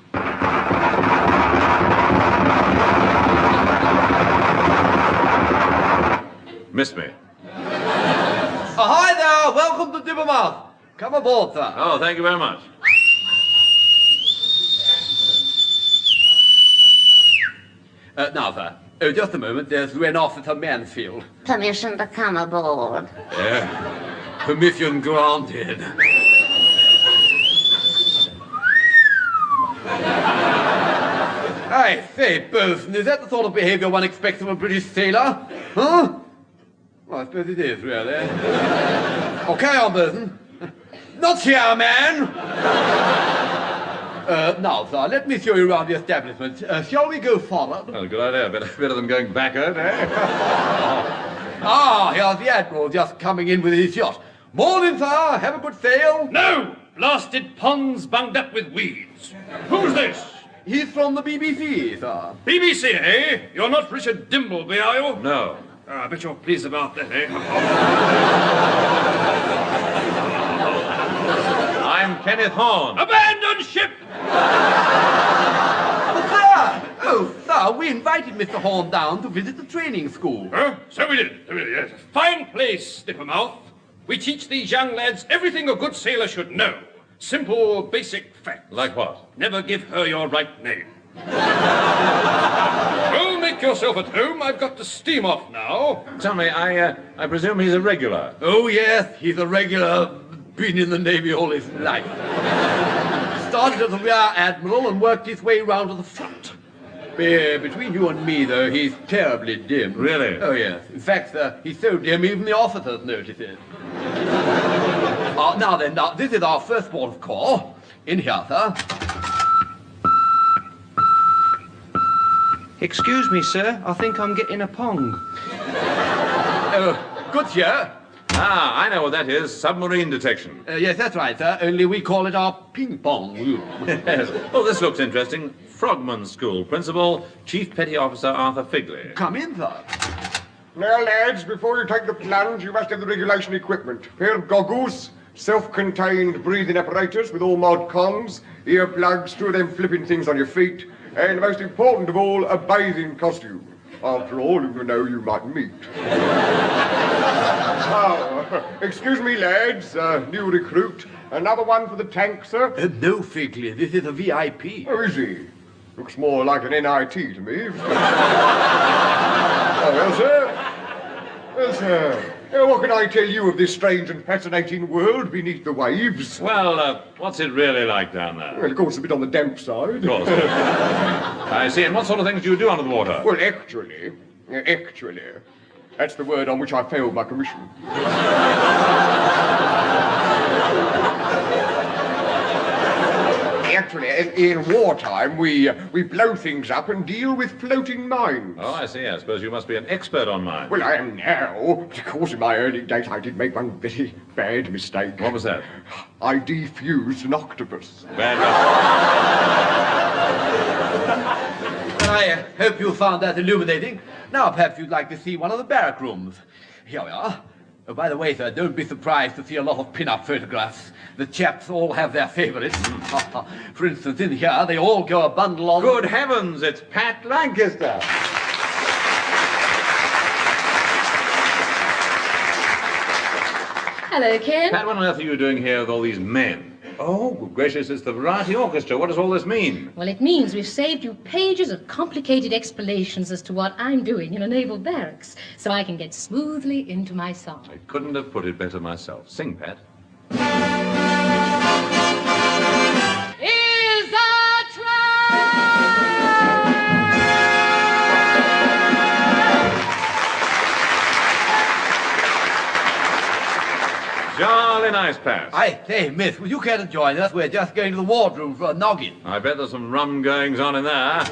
Missed me. Hi there, welcome to Dippermouth. Come aboard, sir. Oh, thank you very much. Now, sir, just a moment, there's Wren Officer Mansfield. Permission to come aboard. Yeah, permission granted. I say, Bosun, is that the sort of behaviour one expects from a British sailor? Huh? Well, I suppose it is, really. Okay, on, Bosun. Not here, man! Now, sir, let me show you around the establishment. Shall we go forward? Oh, good idea. Better than going backward, eh? Ah, here's the Admiral just coming in with his yacht. Morning, sir. Have a good sail. No! Blasted ponds bunged up with weeds. Who's this? He's from the BBC, sir. BBC, eh? You're not Richard Dimbleby, are you? No. I bet you're pleased about that, eh? I'm Kenneth Horne. Abandon ship! Sir! Oh, sir, we invited Mr. Horne down to visit the training school. Huh? So we did, yes. Fine place, Dippermouth. We teach these young lads everything a good sailor should know. Simple, basic facts. Like what? Never give her your right name. Well, make yourself at home. I've got to steam off now. Tell me, I presume he's a regular. Oh, yes, he's a regular. Been in the Navy all his life. Started as a rear admiral and worked his way round to the front. Between you and me, though, he's terribly dim. Really? Oh, yes. In fact, sir, he's so dim even the officers notice it. Now, this is our first port of call. In here, sir. Excuse me, sir. I think I'm getting a pong. Oh, good, sir. Ah, I know what that is. Submarine detection. Yes, that's right, sir. Only we call it our ping-pong room. Yes. Oh, this looks interesting. Frogman School. Principal, Chief Petty Officer Arthur Figley. Come in, sir. Now, lads, before you take the plunge, you must have the regulation equipment. Pair of goggles, self-contained breathing apparatus with all mod comms, earplugs, 2 of them flipping things on your feet, and most important of all, a bathing costume. After all, you know you might meet. Excuse me, lads, new recruit. Another one for the tank, sir? No, Figley, this is a VIP. Oh, is he? Looks more like an NIT to me. Oh, well, sir. Well, sir. What can I tell you of this strange and fascinating world beneath the waves? Well, what's it really like down there? Well, of course, a bit on the damp side. Of course. I see. And what sort of things do you do under the water? Well, actually, that's the word on which I failed my commission. Actually, in wartime, we blow things up and deal with floating mines. Oh, I see. I suppose you must be an expert on mines. Well, I am now. Of course, in my early days, I did make one very bad mistake. What was that? I defused an octopus. Bad I hope you found that illuminating. Now, perhaps you'd like to see one of the barrack rooms. Here we are. Oh, by the way, sir, don't be surprised to see a lot of pin-up photographs. The chaps all have their favourites. For instance, in here, they all go a bundle on... Good heavens, it's Pat Lancaster. Hello, Ken. Pat, what on earth are you doing here with all these men? Oh, good gracious, it's the Variety Orchestra. What does all this mean? Well, it means we've saved you pages of complicated explanations as to what I'm doing in a naval barracks, so I can get smoothly into my song. I couldn't have put it better myself. Sing, Pat. Is a tramp! Jolly nice, Pat. I say, miss, would you care to join us? We're just going to the wardroom for a noggin. I bet there's some rum goings on in there.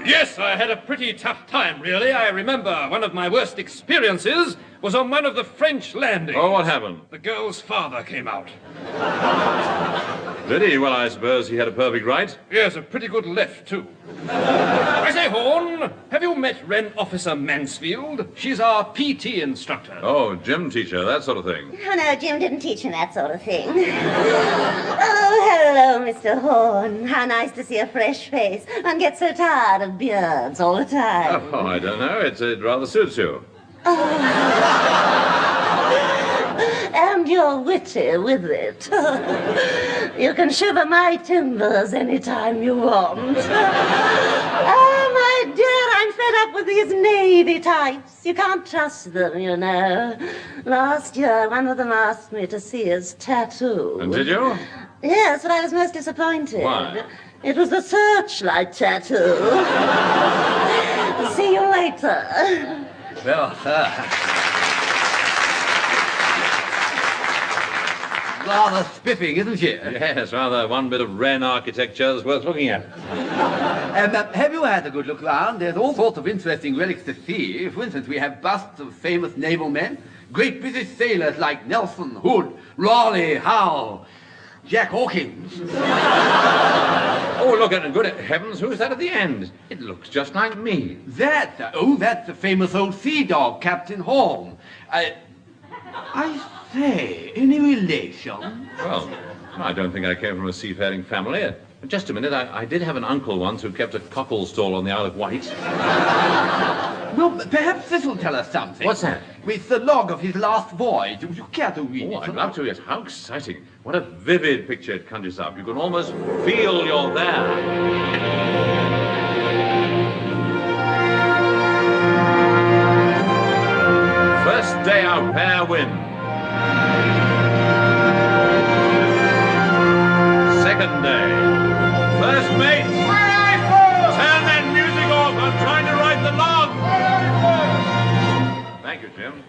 Yes, I had a pretty tough time, really. I remember one of my worst experiences was on one of the French landings. Oh, what happened? The girl's father came out. Did he? Well, I suppose he had a perfect right. Yes, a pretty good left, too. I say, Horne, have you met Wren Officer Mansfield? She's our PT instructor. Oh, gym teacher, that sort of thing. Oh, no, Jim didn't teach him that sort of thing. Oh, hello, Mr. Horne. How nice to see a fresh face. One gets so tired of beards all the time. Oh, I don't know. It rather suits you. And you're witty with it. You can shiver my timbers anytime you want. Oh, my dear, I'm fed up with these Navy types. You can't trust them, you know. Last year, one of them asked me to see his tattoo. And did you? Yes, but I was most disappointed. Why? It was the searchlight tattoo. See you later. Well, sir... rather spiffing, isn't she? Yes, rather one bit of Wren architecture is worth looking at. Have you had a good look round? There's all sorts of interesting relics to see. For instance, we have busts of famous naval men, great British sailors like Nelson, Hood, Raleigh, Howe. Jack Hawkins. Oh, look at it. Good heavens, who's that at the end? It looks just like me. That's the famous old sea dog, Captain Horne. I say, any relation? Well, I don't think I came from a seafaring family. Just a minute, I did have an uncle once who kept a cockle stall on the Isle of Wight. Well, perhaps this will tell us something. What's that? It's the log of his last voyage. Would you care to read it? Oh, I'd love to, yes. How exciting. What a vivid picture it conjures up. You can almost feel you're there. First day out, fair wind. Second day. First mate. Turn that music off. I'm trying to write the log. Thank you, Jim.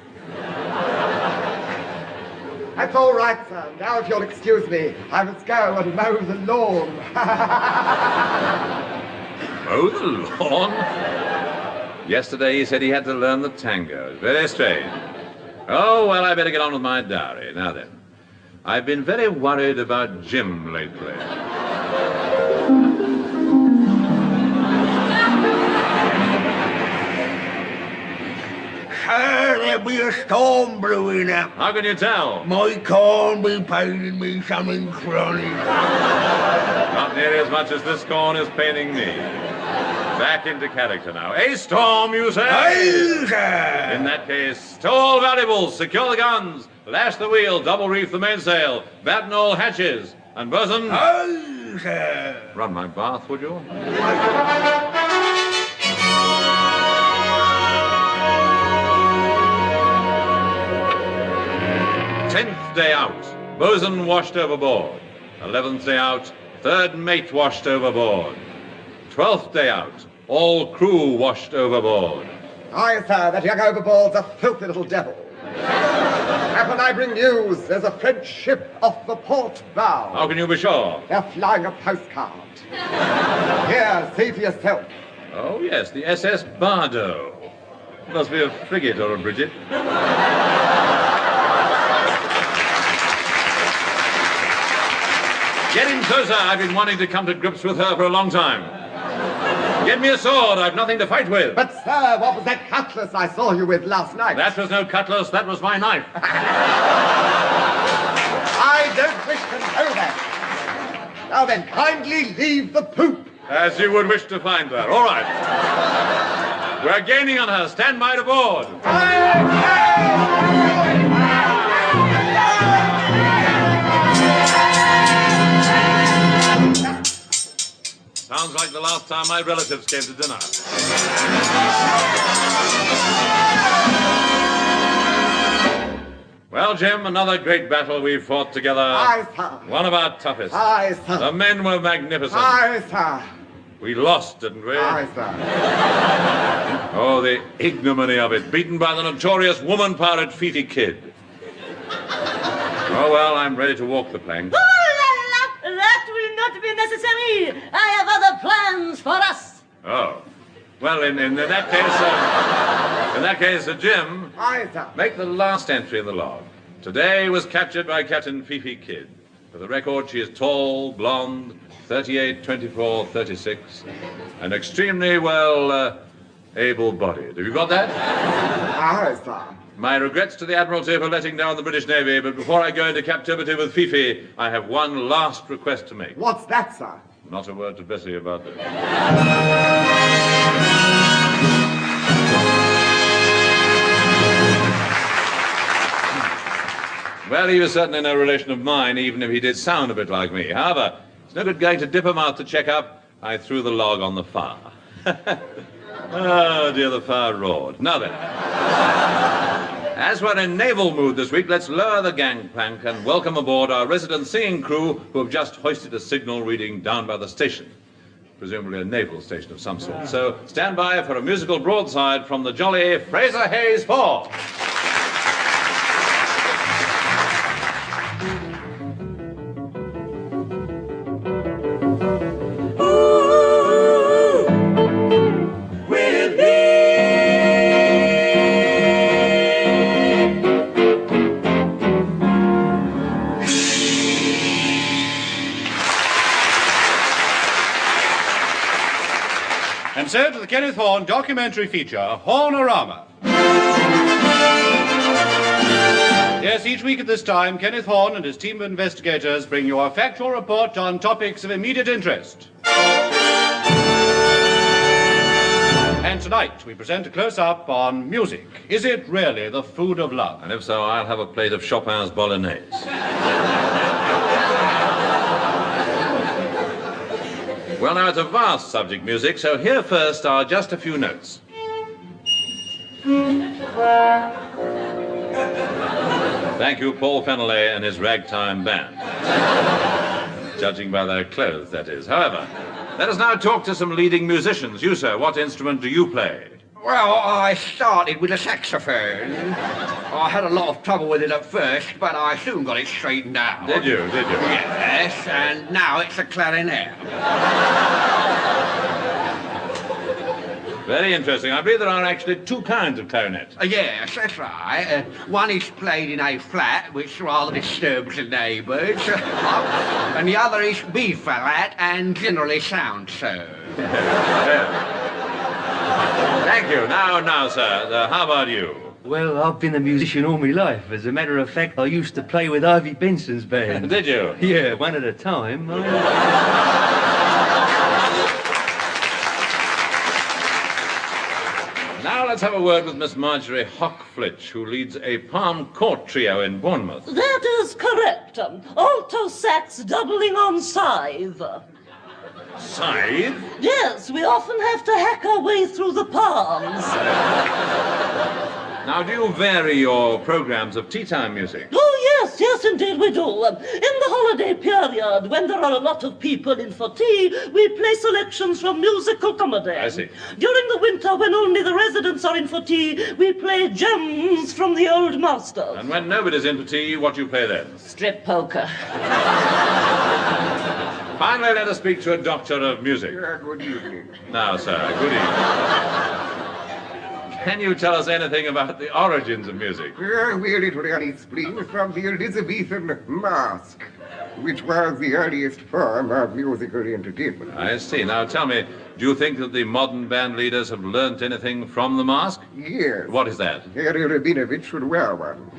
That's all right, sir. Now, if you'll excuse me, I must go and mow the lawn. Mow the lawn? Yesterday he said he had to learn the tango. Very strange. Oh, well, I better get on with my diary. Now then, I've been very worried about Jim lately. Sir, there'll be a storm brewing up. How can you tell? My corn be paying me something chronic. Not nearly as much as this corn is paining me. Back into character now. A storm, you say? Aye, sir. In that case, stow all valuables, secure the guns, lash the wheel, double reef the mainsail, batten all hatches, and bosun... Aye, sir. Run my bath, would you? 10th day out, bosun washed overboard. 11th day out, third mate washed overboard. 12th day out, all crew washed overboard. Aye, sir, that young overboard's a filthy little devil. Happen I bring news, there's a French ship off the port bow. How can you be sure? They're flying a postcard. Here, see for yourself. Oh, yes, the SS Bardo. Must be a frigate or a frigate. Get in closer. I've been wanting to come to grips with her for a long time. Get me a sword. I've nothing to fight with. But, sir, what was that cutlass I saw you with last night? That was no cutlass. That was my knife. I don't wish to know that. Now then, kindly leave the poop. As you would wish to find her. All right. We're gaining on her. Stand by to board. Sounds like the last time my relatives came to dinner. Well, Jim, another great battle we fought together. Aye, sir. One of our toughest. Aye, sir. The men were magnificent. Aye, sir. We lost, didn't we? Aye, sir. Oh, the ignominy of it. Beaten by the notorious woman pirate Fifi Kid. Oh, well, I'm ready to walk the plank. That will not be necessary. I have other plans for us. Oh. Well, in that case, Jim, Aye, sir. make the last entry in the log. Today was captured by Captain Fifi Kid. For the record, she is tall, blonde, 38, 24, 36, and extremely, well, able-bodied. Have you got that? Aye, sir. My regrets to the Admiralty for letting down the British Navy, but before I go into captivity with Fifi, I have one last request to make. What's that, sir? Not a word to Bessie about it. Well, he was certainly no relation of mine, even if he did sound a bit like me. However, it's no good going to Diplomat to check up. I threw the log on the fire. Oh, dear, the fire roared. Now then, as we're in naval mood this week, let's lower the gangplank and welcome aboard our resident singing crew who have just hoisted a signal reading down by the station. Presumably a naval station of some sort. So stand by for a musical broadside from the jolly Fraser Hayes Four. And so to the Kenneth Horne documentary feature, Hornorama. Yes, each week at this time, Kenneth Horne and his team of investigators bring you a factual report on topics of immediate interest. And tonight, we present a close-up on music. Is it really the food of love? And if so, I'll have a plate of Chopin's Bolognese. Well, now, it's a vast subject, music, so here first are just a few notes. Thank you, Paul Feneley and his ragtime band. Judging by their clothes, that is. However, let us now talk to some leading musicians. You, sir, what instrument do you play? Well, I started with a saxophone. I had a lot of trouble with it at first, but I soon got it straightened out. Did you? Yes, and now it's a clarinet. Very interesting. I believe there are actually two kinds of clarinet. Yes, that's right. One is played in A flat, which rather disturbs the neighbours. And the other is B flat and generally sounds so. Thank you. Now, sir, how about you? Well, I've been a musician all my life. As a matter of fact, I used to play with Ivy Benson's band. Did you? Yeah, one at a time. Now let's have a word with Miss Marjorie Hockflitch, who leads a palm court trio in Bournemouth. That is correct. Alto sax doubling on scythe. Scythe? Yes, we often have to hack our way through the palms. Now, do you vary your programs of tea time music? Oh, yes, indeed we do. In the holiday period, when there are a lot of people in for tea, we play selections from musical comedy. I see. During the winter, when only the residents are in for tea, we play gems from the old masters. And when nobody's in for tea, what do you play then? Strip poker. Finally, let us speak to a doctor of music. Good evening. Now, sir, good evening. Can you tell us anything about the origins of music? Well, it really springs from the Elizabethan masque, which was the earliest form of musical entertainment. I see. Now, tell me, do you think that the modern band leaders have learnt anything from the masque? Yes. What is that? Harry Rabinovich should wear one.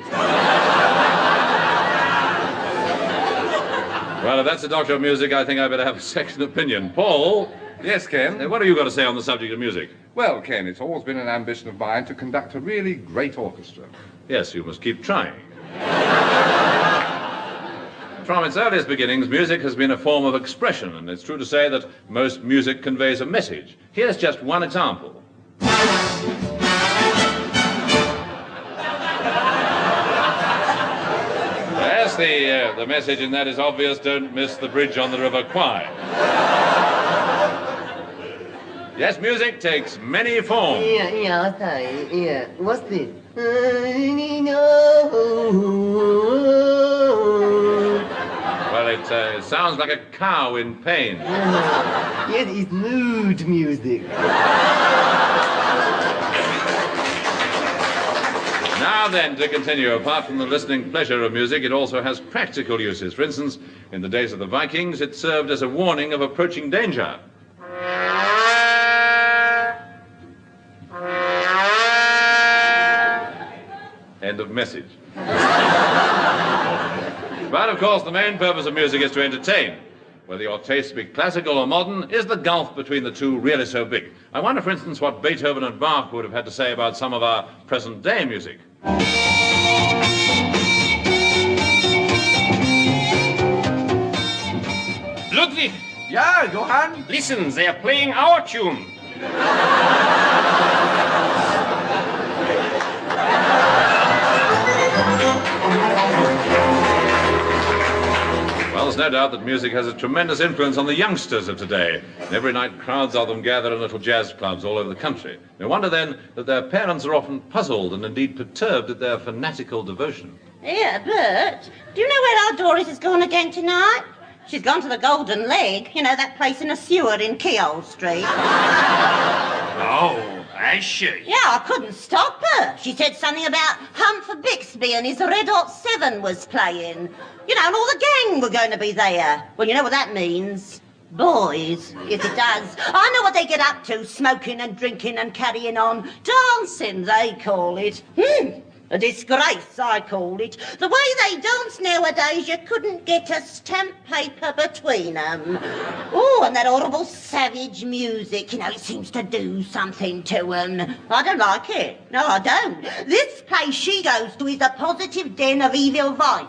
Well, if that's the doctor of music, I think I better have a second opinion. Paul? Yes, Ken? What have you got to say on the subject of music? Well, Ken, it's always been an ambition of mine to conduct a really great orchestra. Yes, you must keep trying. From its earliest beginnings, music has been a form of expression, and it's true to say that most music conveys a message. Here's just one example. Yes, the message in that is obvious. Don't miss the bridge on the River Kwai. Yes, music takes many forms. Yeah, sorry. Yeah. What's this? Well, it sounds like a cow in pain. Yes, it's mood music. Now then, to continue, apart from the listening pleasure of music, it also has practical uses. For instance, in the days of the Vikings, it served as a warning of approaching danger. End of message. But, of course, the main purpose of music is to entertain. Whether your tastes be classical or modern, is the gulf between the two really so big? I wonder, for instance, what Beethoven and Bach would have had to say about some of our present-day music. Ludwig! Yeah, Johann? Listen, they are playing our tune. Well, there's no doubt that music has a tremendous influence on the youngsters of today. And every night, crowds of them gather in little jazz clubs all over the country. No wonder, then, that their parents are often puzzled and indeed perturbed at their fanatical devotion. Yeah, Bert, do you know where our Doris has gone again tonight? She's gone to the Golden Leg, you know, that place in a sewer in Keogh Street. Oh, has she? Yeah, I couldn't stop her. She said something about Humphrey Bixby and his Red Hot 7 was playing. You know, and all the gang were going to be there. Well, you know what that means. Boys, yes it does. I know what they get up to, smoking and drinking and carrying on. Dancing, they call it. A disgrace, I call it. The way they dance nowadays, you couldn't get a stamp paper between them. Oh, and that horrible savage music, it seems to do something to them. I don't like it. No, I don't. This place she goes to is a positive den of evil vice.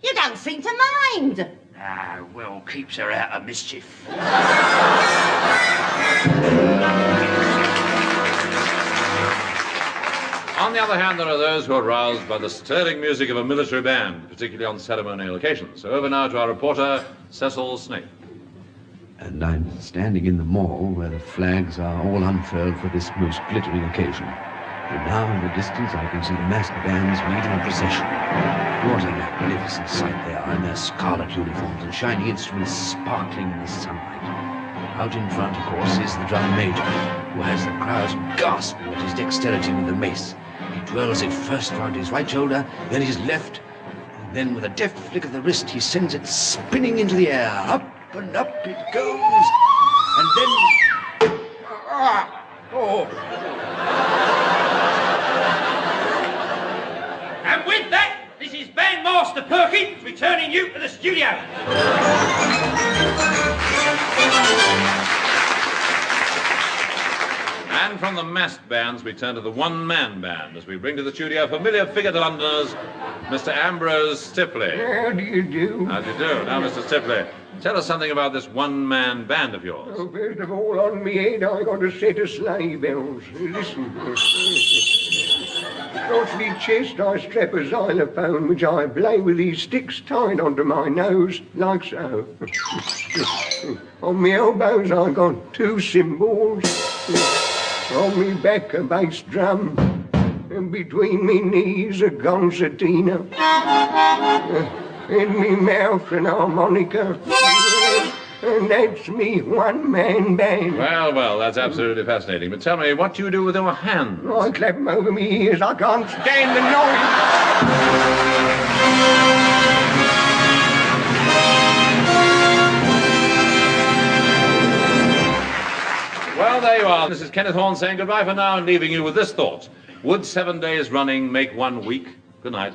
You don't seem to mind. Ah, well, keeps her out of mischief. On the other hand, there are those who are roused by the sterling music of a military band, particularly on ceremonial occasions. So over now to our reporter, Cecil Snape. And I'm standing in the mall where the flags are all unfurled for this most glittering occasion. And now in the distance I can see the masked bands leading a procession. What a magnificent sight they are in their scarlet uniforms and shiny instruments sparkling in the sunlight. Out in front, of course, is the drum major, who has the crowd gasping at his dexterity with the mace. He twirls it first round his right shoulder, then his left, and then with a deft flick of the wrist he sends it spinning into the air. Up and up it goes, and then... And with that, this is Bandmaster Perkins returning you to the studio. And from the masked bands, we turn to the one-man band as we bring to the studio a familiar figure to Londoners, Mr. Ambrose Stipley. How do you do? How do you do? Now, Mr. Stipley, tell us something about this one-man band of yours. Oh, first of all, on me head, I got a set of sleigh bells. Listen. Across me chest, I strap a xylophone, which I play with these sticks tied onto my nose, like so. On me elbows, I got two cymbals. On me back, a bass drum. And between me knees, a concertina. In me mouth, an harmonica. And that's me one-man band. Well, well, that's absolutely fascinating. But tell me, what do you do with your hands? I clap them over me ears. I can't stand the noise. Well, there you are. This is Kenneth Horne saying goodbye for now and leaving you with this thought. Would 7 days running make 1 week? Good night.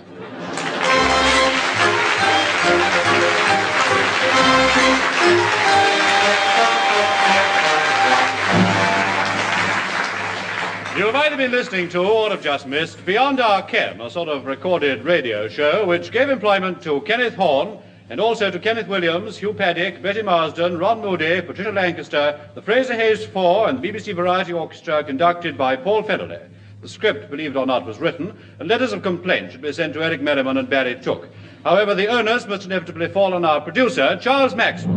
You might have been listening to, or have just missed, Beyond Our Ken, a sort of recorded radio show which gave employment to Kenneth Horne and also to Kenneth Williams, Hugh Paddick, Betty Marsden, Ron Moody, Patricia Lancaster, the Fraser Hayes Four, and the BBC Revue Orchestra conducted by Paul Federley. The script, believe it or not, was written, and letters of complaint should be sent to Eric Merriman and Barry Took. However, the onus must inevitably fall on our producer, Charles Maxwell.